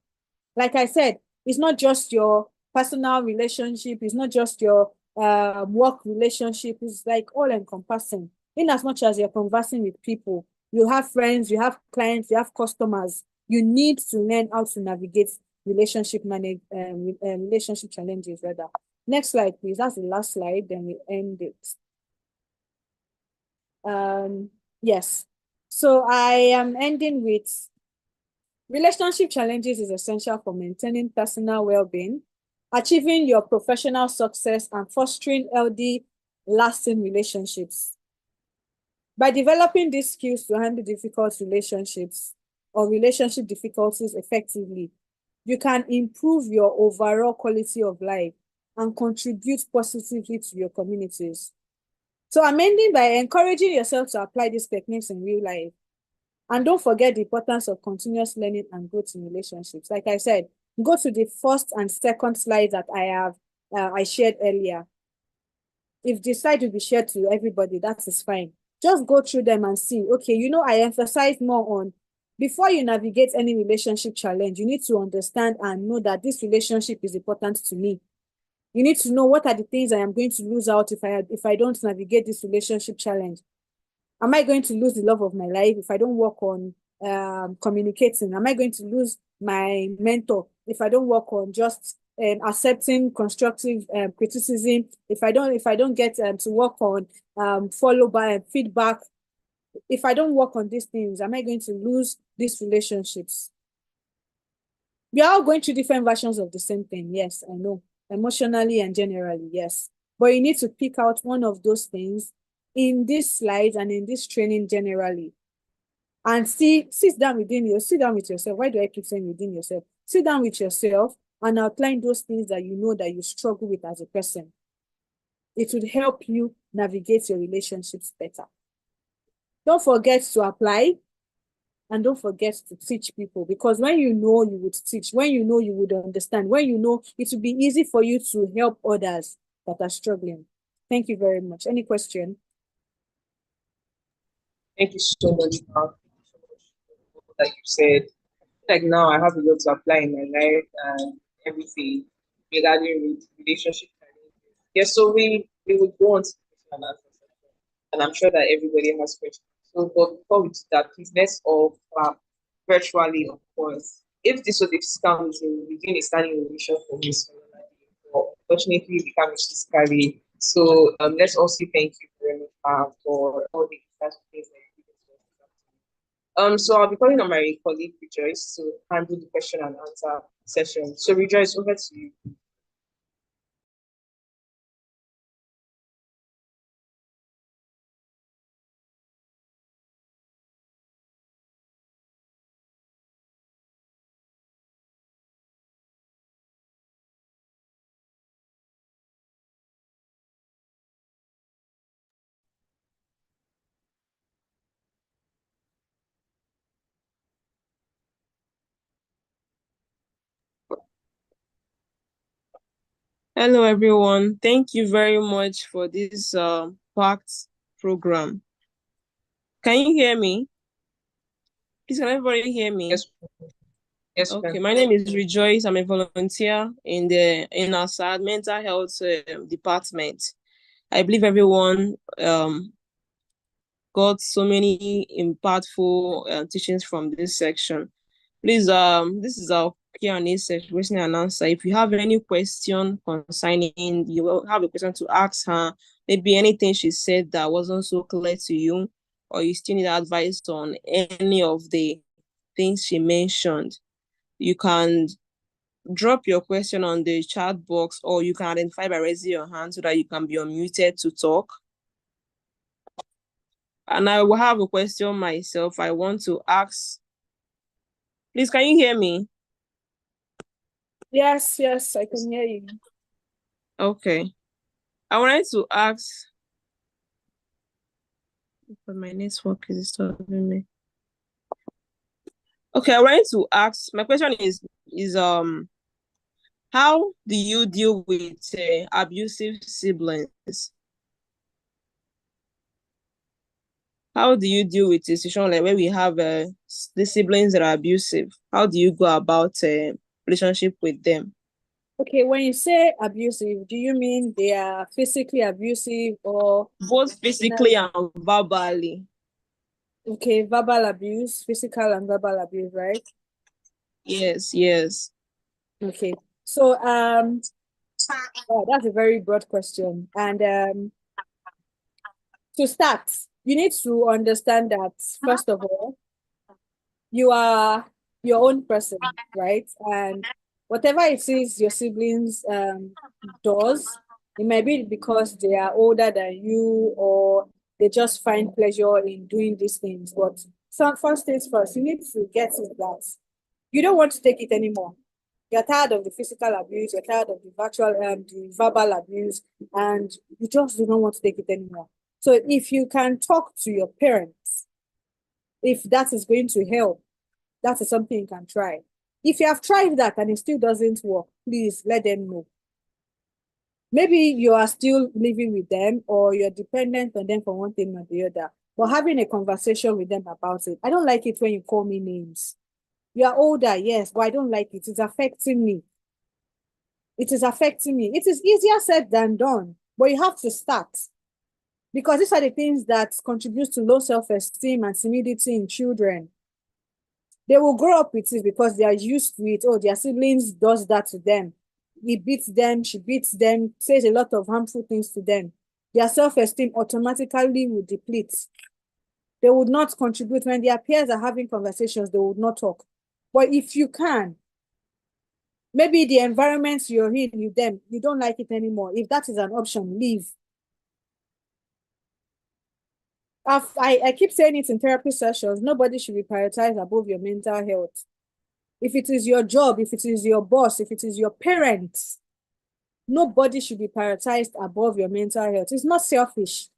Like I said, it's not just your personal relationship, it's not just your work relationship, it's like all encompassing. In as much as you're conversing with people, you have friends, you have clients, you have customers, you need to learn how to navigate relationship relationship challenges rather. Next slide, please. That's the last slide, then we end it. Yes. So I am ending with relationship challenges is essential for maintaining personal well-being, achieving your professional success, and fostering healthy, lasting relationships. By developing these skills to handle difficult relationships or relationship difficulties effectively, you can improve your overall quality of life and contribute positively to your communities. So I'm ending by encouraging yourself to apply these techniques in real life. And don't forget the importance of continuous learning and growth in relationships. Like I said, go to the first and second slides that I shared earlier. If the slide will be shared to everybody, that is fine. Just go through them and see, okay, I emphasize more on, before you navigate any relationship challenge, you need to understand and know that this relationship is important to me. You need to know what are the things I am going to lose out if I don't navigate this relationship challenge. Am I going to lose the love of my life if I don't work on communicating? Am I going to lose my mentor if I don't work on just accepting constructive criticism? If I don't get to work on follow by feedback, if I don't work on these things, am I going to lose these relationships? We are all going through different versions of the same thing. Yes, I know. Emotionally and generally, yes. But you need to pick out one of those things in these slides and in this training generally. And sit down with yourself. Why do I keep saying within yourself? Sit down with yourself and outline those things that you know that you struggle with as a person. It would help you navigate your relationships better. Don't forget to apply, and don't forget to teach people, because when you know, you would teach. When you know, you would understand. When you know, it will be easy for you to help others that are struggling. Thank you very much. Any question? Thank you so much, for that you said. Like now, I have a lot to apply in my life and everything regarding relationship. Yes, so we would go on to the question and answer session, and I'm sure that everybody has questions. So, but before we do that, please let's all clap virtually, of course. If this was a physical meeting, we didn't standing ovation for Miss but fortunately we can't physically. So let's also thank you very much for all the things that you did. So I'll be calling on my colleague Rejoice to handle the question and answer session. So Rejoice, over to you. Hello, everyone. Thank you very much for this packed program. Can you hear me? Please, can everybody hear me? Yes. Yes. Okay, my name is Rejoice. I'm a volunteer in our SAD mental health department. I believe everyone got so many impactful teachings from this section. Please, this is our Q&A session, question and answer. If you have any question concerning, you will have a question to ask her, maybe anything she said that wasn't so clear to you, or you still need advice on any of the things she mentioned, you can drop your question on the chat box, or you can identify by raising your hand so that you can be unmuted to talk. And I will have a question myself I want to ask. Please, can you hear me? Yes, yes, I can hear you. Okay. I wanted to ask, but my network is disturbing me. Okay, I wanted to ask, my question is how do you deal with abusive siblings? How do you deal with a situation like where we have the siblings that are abusive? How do you go about relationship with them? Okay, when you say abusive, do you mean they are physically abusive or Both physically and verbally. okay, verbal abuse, physical and verbal abuse, right? Yes, yes. Okay. So oh, that's a very broad question. And to start, you need to understand that first of all, you are your own person, right? And whatever it is your siblings does, it might be because they are older than you or they just find pleasure in doing these things. But so first things first, you need to get it that you don't want to take it anymore. You're tired of the physical abuse, you're tired of the the verbal abuse, and you just do not want to take it anymore. So if you can talk to your parents, if that is going to help, that is something you can try. If you have tried that and it still doesn't work, please let them know. Maybe you are still living with them or you're dependent on them for one thing or the other, but having a conversation with them about it. I don't like it when you call me names. You are older, yes, but I don't like it. It's affecting me. It is affecting me. It is easier said than done, but you have to start. Because these are the things that contribute to low self-esteem and timidity in children. They will grow up with it because they are used to it. Oh, their siblings does that to them. He beats them, she beats them, says a lot of harmful things to them. Their self-esteem automatically will deplete. They would not contribute. When their peers are having conversations, they would not talk. But if you can, maybe the environment you're in with them, you don't like it anymore. If that is an option, leave. I keep saying it in therapy sessions, nobody should be prioritized above your mental health. If it is your job, if it is your boss, if it is your parents, nobody should be prioritized above your mental health. It's not selfish.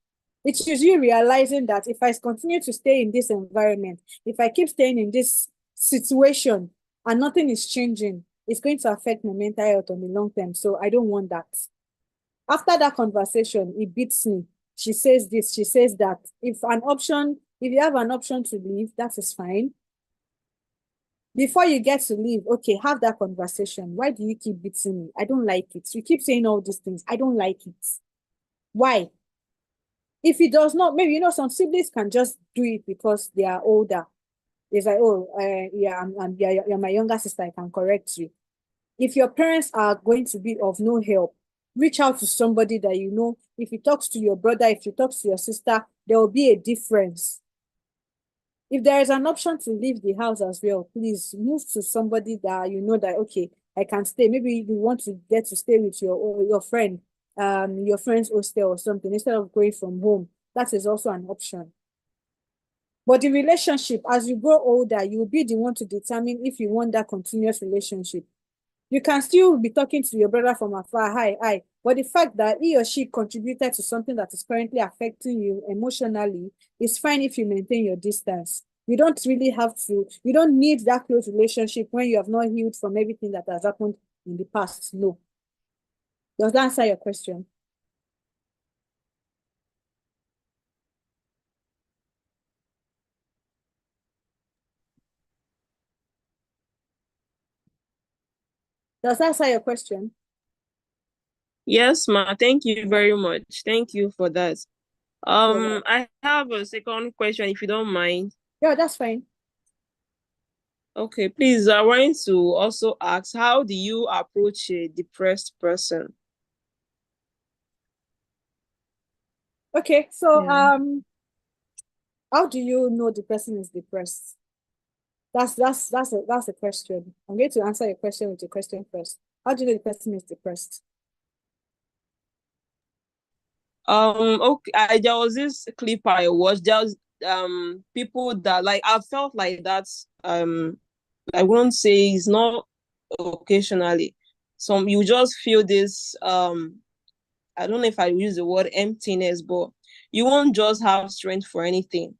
It's just you realizing that if I continue to stay in this environment, if I keep staying in this situation and nothing is changing, it's going to affect my mental health on the long term. So I don't want that. After that conversation, it beats me. She says this, she says that. If you have an option to leave, that is fine. Before you get to leave, okay, have that conversation. Why do you keep beating me? I don't like it. You keep saying all these things. I don't like it. Why? If it does not, maybe, some siblings can just do it because they are older. It's like, oh, yeah, you're my younger sister, I can correct you. If your parents are going to be of no help, reach out to somebody that you know. If you talk to your brother, if you talk to your sister, there will be a difference. If there is an option to leave the house as well, please move to somebody that you know that, okay, I can stay. Maybe you want to get to stay with your friend, your friend's hostel or something, instead of going from home. That is also an option. But the relationship, as you grow older, you will be the one to determine if you want that continuous relationship. You can still be talking to your brother from afar, hi, but the fact that he or she contributed to something that is currently affecting you emotionally is fine if you maintain your distance. You don't really have to, you don't need that close relationship when you have not healed from everything that has happened in the past. No. Does that answer your question? Does that answer your question? Yes, ma. Thank you very much. Thank you for that. I have a second question, if you don't mind. Yeah, that's fine. Okay, please, I want to also ask, how do you approach a depressed person? Okay, so how do you know the person is depressed? That's a question. I'm going to answer your question with a question first. How do you know the person is depressed? Okay, there was this clip I watched. There was people that, like, I felt like that. I won't say it's not occasionally. Some you just feel this I don't know if I use the word emptiness, but you won't just have strength for anything.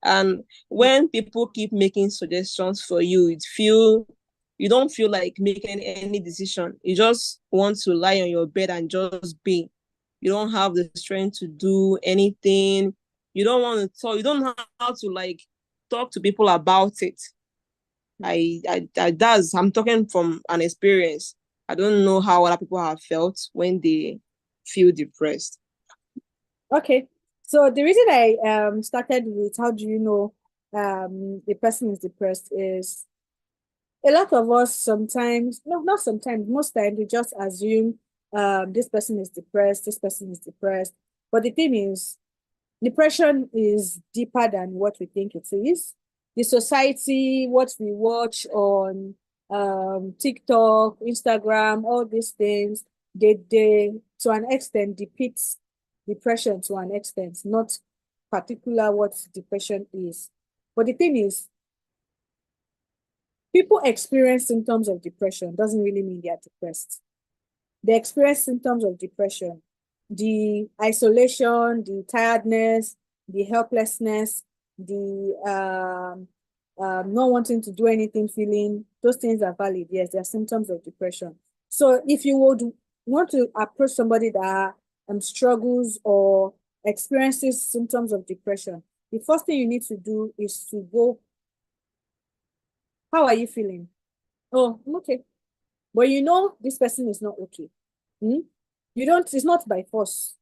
And when people keep making suggestions for you, you don't feel like making any decision. You just want to lie on your bed and just be. You don't have the strength to do anything. You don't want to talk. You don't know how to, like, talk to people about it. I'm talking from an experience. I don't know how other people have felt when they feel depressed. Okay. So the reason I started with how do you know the person is depressed is a lot of us sometimes, no, not sometimes, most times we just assume this person is depressed, this person is depressed. But the thing is, depression is deeper than what we think it is. The society, what we watch on TikTok, Instagram, all these things, they to an extent depicts depression to an extent, not particular what depression is. But the thing is, people experience symptoms of depression doesn't really mean they are depressed. They experience symptoms of depression, the isolation, the tiredness, the helplessness, the not wanting to do anything feeling, those things are valid. Yes, they are symptoms of depression. So if you would want to approach somebody that struggles or experiences symptoms of depression, the first thing you need to do is to go, how are you feeling? Oh, I'm okay. But you know this person is not okay. You don't, it's not by force.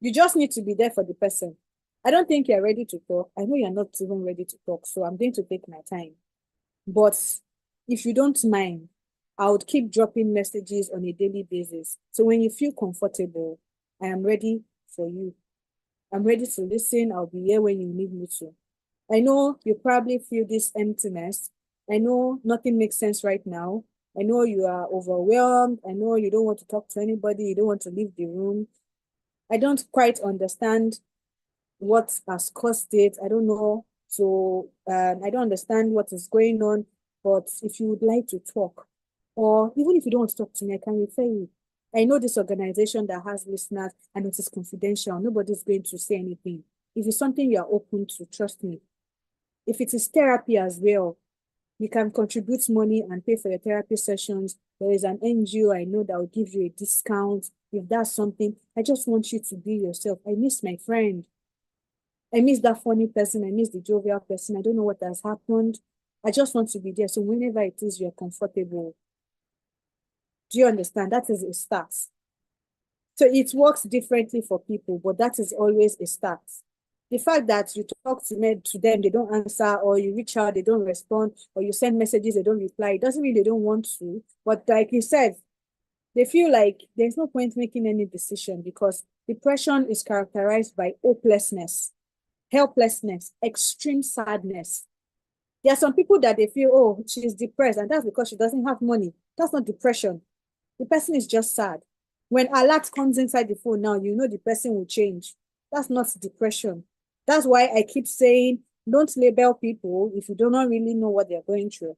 You just need to be there for the person. I don't think you're ready to talk. I know you're not even ready to talk, so I'm going to take my time. But if you don't mind, I would keep dropping messages on a daily basis. So when you feel comfortable, I am ready for you. I'm ready to listen. I'll be here when you need me to. I know you probably feel this emptiness. I know nothing makes sense right now. I know you are overwhelmed. I know you don't want to talk to anybody. You don't want to leave the room. I don't quite understand what has caused it. I don't know. So I don't understand what is going on. But if you would like to talk, or even if you don't want to talk to me, I can refer you. I know this organization that has listeners and it is confidential. Nobody's going to say anything. If it's something you are open to, trust me. If it is therapy as well, you can contribute money and pay for your therapy sessions. There is an NGO I know that will give you a discount. If that's something, I just want you to be yourself. I miss my friend. I miss that funny person. I miss the jovial person. I don't know what has happened. I just want to be there. So whenever it is you're comfortable, do you understand? That is a start. So it works differently for people, but that is always a start. The fact that you talk to them, they don't answer, or you reach out, they don't respond, or you send messages, they don't reply, it doesn't mean they don't want to. But like you said, they feel like there's no point making any decision because depression is characterized by hopelessness, helplessness, extreme sadness. There are some people that they feel, oh, she's depressed, and that's because she doesn't have money. That's not depression. The person is just sad. When alert comes inside the phone now, you know the person will change. That's not depression. That's why I keep saying, don't label people if you do not really know what they're going through.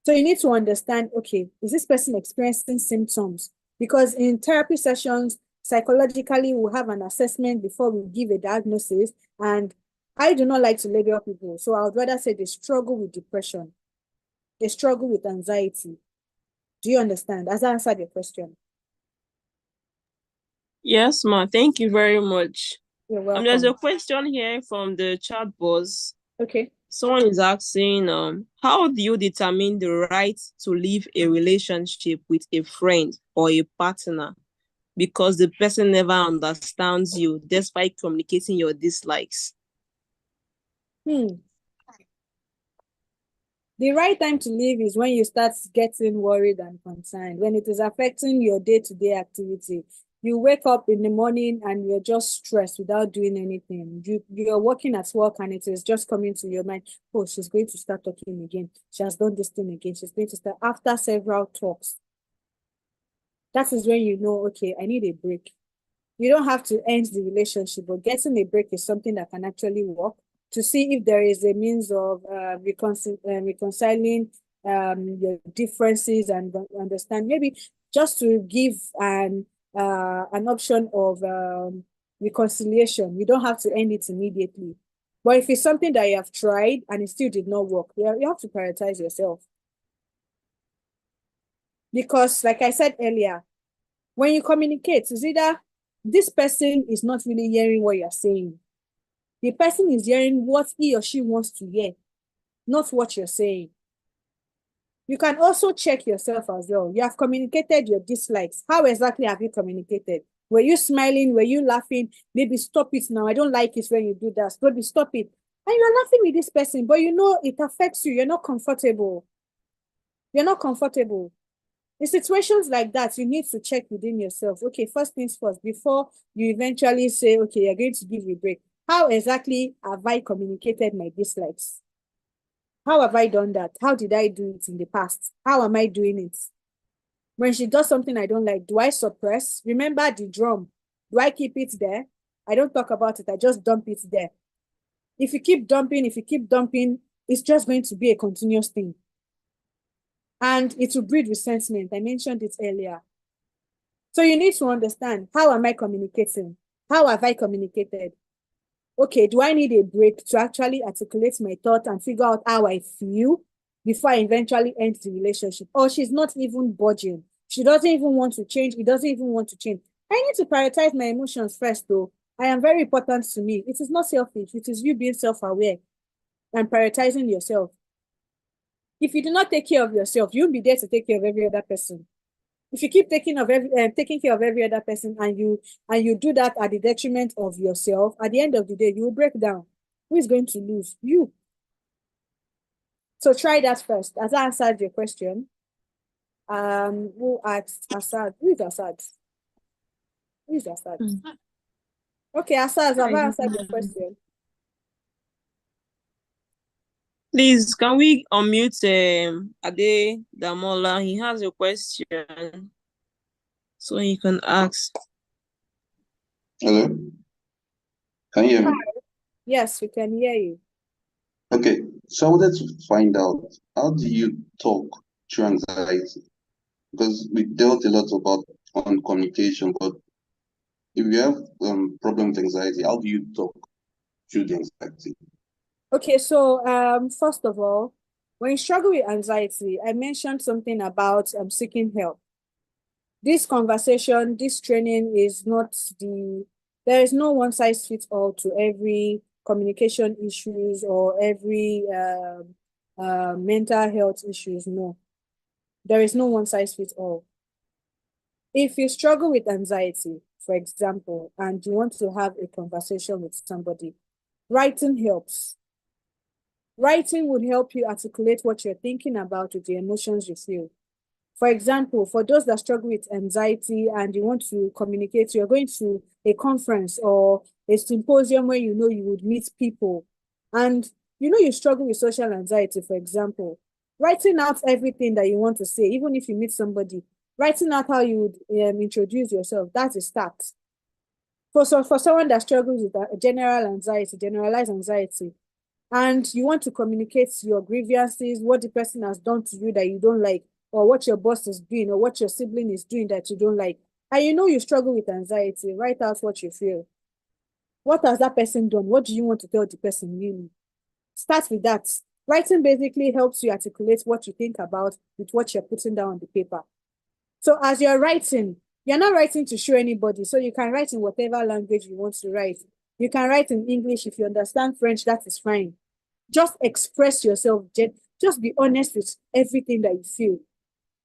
So you need to understand, okay, is this person experiencing symptoms? Because in therapy sessions, psychologically, we'll have an assessment before we give a diagnosis. And I do not like to label people. So I would rather say they struggle with depression. They struggle with anxiety. Do you understand? Has that answered your question? Yes, ma. Thank you very much. You're welcome. There's a question here from the chat box. Okay. Someone is asking, how do you determine the right to leave a relationship with a friend or a partner because the person never understands you despite communicating your dislikes? The right time to leave is when you start getting worried and concerned, when it is affecting your day-to-day activity. You wake up in the morning and you're just stressed without doing anything. You're working at work and it is just coming to your mind, oh, she's going to start talking again. She has done this thing again. She's going to start after several talks. That is when you know, okay, I need a break. You don't have to end the relationship, but getting a break is something that can actually work to see if there is a means of reconciling your differences and understand, maybe just to give an option of reconciliation. You don't have to end it immediately. But if it's something that you have tried and it still did not work, you have to prioritize yourself. Because like I said earlier, when you communicate, it's either this person is not really hearing what you're saying. The person is hearing what he or she wants to hear, not what you're saying. You can also check yourself as well. You have communicated your dislikes. How exactly have you communicated? Were you smiling? Were you laughing? Maybe stop it now. I don't like it when you do that. Maybe stop it. And you're laughing with this person, but you know it affects you. You're not comfortable. You're not comfortable. In situations like that, you need to check within yourself. Okay, first things first, before you eventually say, okay, you're going to give a break. How exactly have I communicated my dislikes? How have I done that? How did I do it in the past? How am I doing it? When she does something I don't like, do I suppress? Remember the drum. Do I keep it there? I don't talk about it. I just dump it there. If you keep dumping, it's just going to be a continuous thing. And it will breed resentment. I mentioned it earlier. So you need to understand, how am I communicating? How have I communicated? Okay, do I need a break to actually articulate my thought and figure out how I feel before I eventually end the relationship? Or she's not even budging. She doesn't even want to change. It doesn't even want to change. I need to prioritize my emotions first, though. I am very important to me. It is not selfish. It is you being self-aware and prioritizing yourself. If you do not take care of yourself, you'll be there to take care of every other person. If you keep taking care of every other person and you do that at the detriment of yourself, at the end of the day, you will break down. Who is going to lose? You. So try that first. As I answered your question, who asked Asad? Who is Asad? Who is Asad? Okay, Asad, have I answered your question? Please, can we unmute Ade Damola? He has a question, so he can ask. Hello? Can you hear me? Yes, we can hear you. Okay, so I wanted to find out, how do you talk through anxiety? Because we dealt a lot on communication, but if you have problem with anxiety, how do you talk through the anxiety? Okay, so first of all, when you struggle with anxiety, I mentioned something about seeking help. This conversation, this training is not there is no one size fits all to every communication issues or every mental health issues. No, there is no one size fits all. If you struggle with anxiety, for example, and you want to have a conversation with somebody, writing helps. Writing would help you articulate what you're thinking about with the emotions you feel. For example, for those that struggle with anxiety and you want to communicate, you're going to a conference or a symposium where you know you would meet people and you know you struggle with social anxiety, for example, writing out everything that you want to say, even if you meet somebody, writing out how you would introduce yourself, that's a start. For someone that struggles with generalized anxiety, and you want to communicate your grievances, what the person has done to you that you don't like, or what your boss is doing, or what your sibling is doing that you don't like, and you know you struggle with anxiety, write out what you feel. What has that person done? What do you want to tell the person really? Start with that. Writing basically helps you articulate what you think about with what you're putting down on the paper. So as you're writing, you're not writing to show anybody, so you can write in whatever language you want to write. You can write in English. If you understand French, that is fine. Just express yourself. Just be honest with everything that you feel.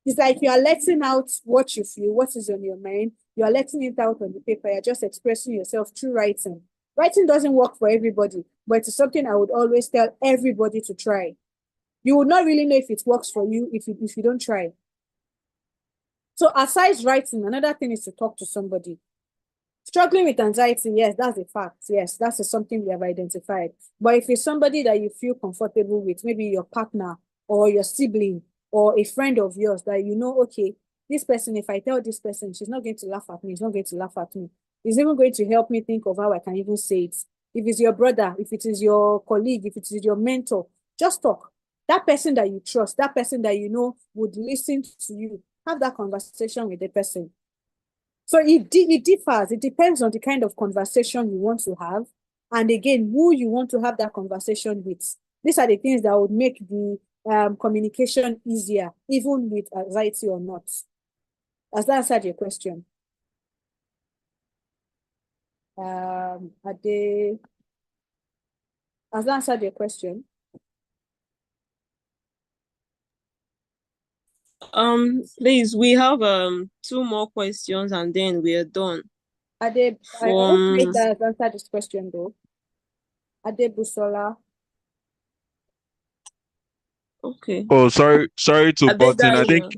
It's like you are letting out what you feel, what is on your mind. You are letting it out on the paper. You're just expressing yourself through writing. Writing doesn't work for everybody, but it's something I would always tell everybody to try. You would not really know if it works for you if you don't try. So aside writing, another thing is to talk to somebody. Struggling with anxiety, yes, that's a fact. Yes, that's something we have identified. But if it's somebody that you feel comfortable with, maybe your partner or your sibling or a friend of yours that you know, okay, this person, if I tell this person, she's not going to laugh at me, he's not going to laugh at me. It's even going to help me think of how I can even say it. If it's your brother, if it is your colleague, if it is your mentor, just talk. That person that you trust, that person that you know would listen to you, have that conversation with the person. So it differs. It depends on the kind of conversation you want to have. And again, who you want to have that conversation with. These are the things that would make the communication easier, even with anxiety or not. Has that answered your question? Has that answered your question? Please, we have 2 more questions and then we are done. I hope you guys answered this question though. Ade Busola. Okay. Oh, sorry to butt in. I Adedayo. think,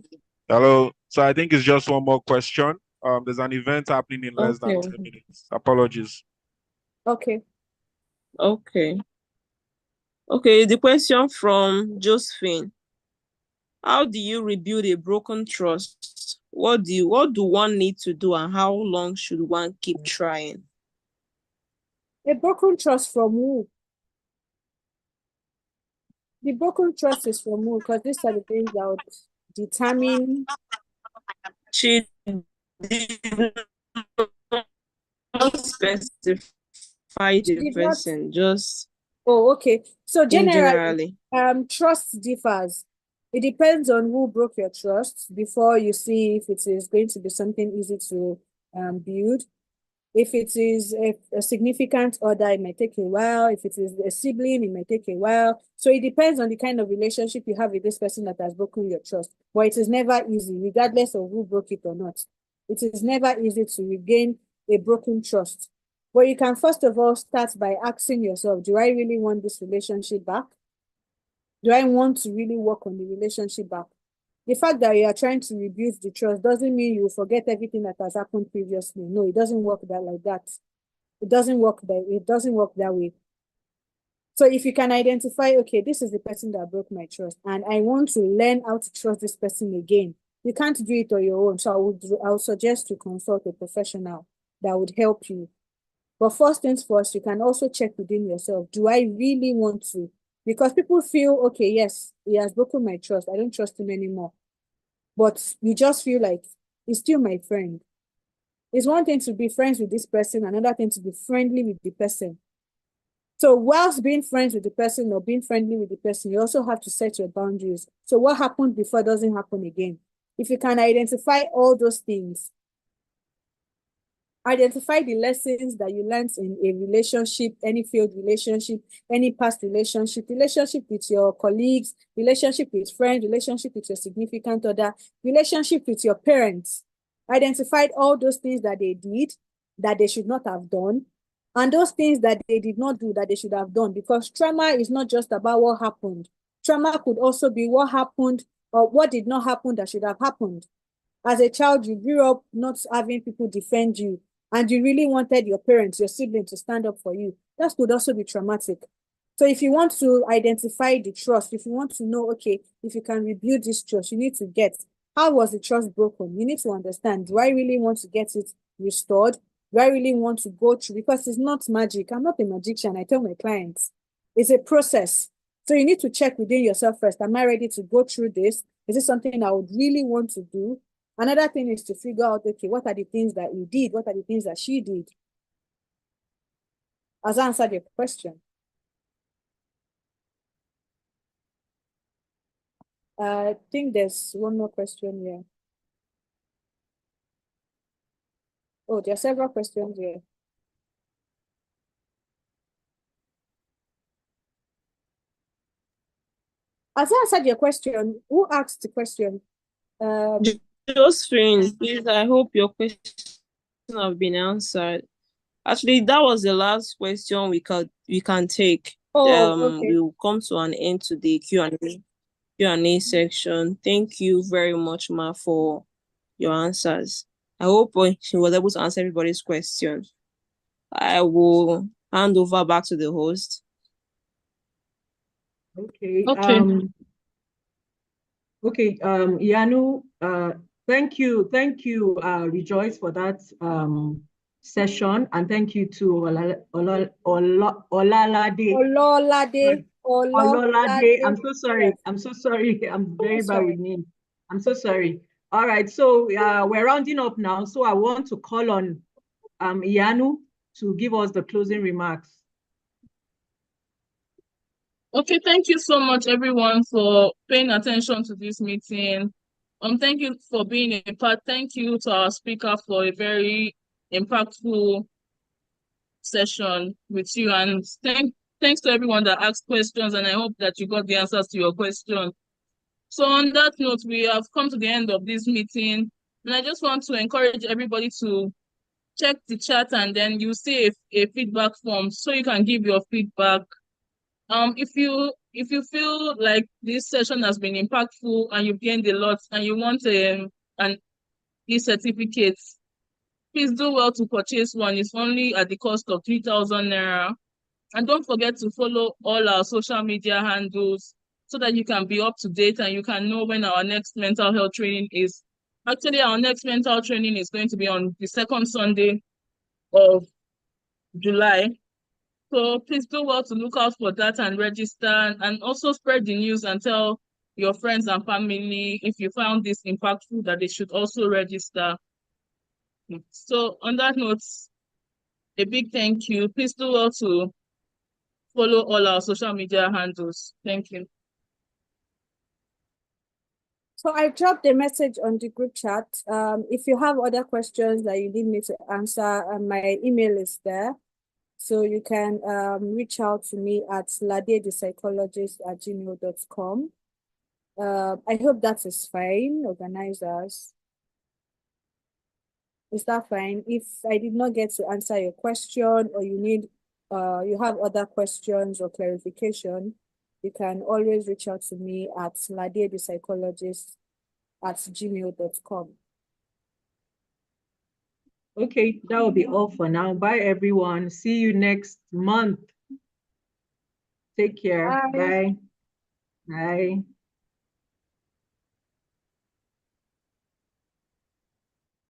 hello. So I think it's just one more question. There's an event happening in less than 10 minutes. Apologies. Okay. Okay. Okay, the question from Josephine. How do you rebuild a broken trust? What do one need to do and how long should one keep trying? A broken trust from who? The broken trust is from who? Because these are the things that would determine. She did not specify the person, just. Oh, okay. So generally, trust differs. It depends on who broke your trust before you see if it is going to be something easy to build. If it is a significant other, it might take a while. If it is a sibling, it might take a while. So it depends on the kind of relationship you have with this person that has broken your trust. But it is never easy, regardless of who broke it or not. It is never easy to regain a broken trust. But you can first of all start by asking yourself, do I really want this relationship back? Do I want to really work on the relationship back? The fact that you are trying to rebuild the trust doesn't mean you forget everything that has happened previously. No, it doesn't work like that. It doesn't work that way. So if you can identify, okay, this is the person that broke my trust, and I want to learn how to trust this person again. You can't do it on your own. So I would suggest to consult a professional that would help you. But first things first, you can also check within yourself. Do I really want to? Because people feel, okay, yes, he has broken my trust. I don't trust him anymore. But you just feel like he's still my friend. It's one thing to be friends with this person, another thing to be friendly with the person. So whilst being friends with the person or being friendly with the person, you also have to set your boundaries. So what happened before doesn't happen again. If you can identify all those things, identify the lessons that you learned in a relationship, any failed relationship, any past relationship with your colleagues, relationship with friends, relationship with your significant other, relationship with your parents. Identified all those things that they did that they should not have done, and those things that they did not do that they should have done, because trauma is not just about what happened. Trauma could also be what happened or what did not happen that should have happened. As a child, you grew up not having people defend you, and you really wanted your parents, your siblings to stand up for you. That could also be traumatic. So if you want to identify the trust, if you want to know, okay, if you can rebuild this trust, you need to get, how was the trust broken? You need to understand, do I really want to get it restored? Do I really want to go through? Because it's not magic. I'm not a magician. I tell my clients, it's a process. So you need to check within yourself first. Am I ready to go through this? Is this something I would really want to do? Another thing is to figure out, okay, what are the things that he did? What are the things that she did? Has that answered your question? I think there's one more question here. Oh, there are several questions here. Has that answered your question? Who asked the question? Josephine, please, I hope your questions have been answered. Actually, that was the last question we can take. Okay. We'll come to an end to the Q&A section. Thank you very much, Ma, for your answers. I hope she was able to answer everybody's question. I will hand over back to the host. Okay. Okay. Iyanu, thank you, Rejoice, for that session, and thank you to Olalade. Ololade. I'm so sorry. Yes. I'm so sorry. I'm very bad Sorry. with names. I'm so sorry. All right, so we're rounding up now. So I want to call on Iyanu to give us the closing remarks. Okay, thank you so much, everyone, for paying attention to this meeting. Thank you for being a part. Thank you to our speaker for a very impactful session with you. And thanks to everyone that asked questions, and I hope that you got the answers to your question. So on that note, we have come to the end of this meeting, and I just want to encourage everybody to check the chat, and then you see a feedback form so you can give your feedback. If you feel like this session has been impactful and you've gained a lot and you want an e-certificate, please do well to purchase one. It's only at the cost of 3,000 naira. And don't forget to follow all our social media handles so that you can be up to date and you can know when our next mental health training is. Actually, our next mental training is going to be on the second Sunday of July. So please do well to look out for that and register, and also spread the news and tell your friends and family, if you found this impactful, that they should also register. So on that note, a big thank you. Please do well to follow all our social media handles. Thank you. So I dropped a message on the group chat. If you have other questions that you need me to answer, my email is there. So you can reach out to me at ladethepsychologist@gmail.com. I hope that is fine, organizers. Is that fine? If I did not get to answer your question, or you have other questions or clarification, you can always reach out to me at ladethepsychologist@gmail.com. Okay, that will be all for now. Bye, everyone. See you next month. Take care. Bye. Bye. Bye.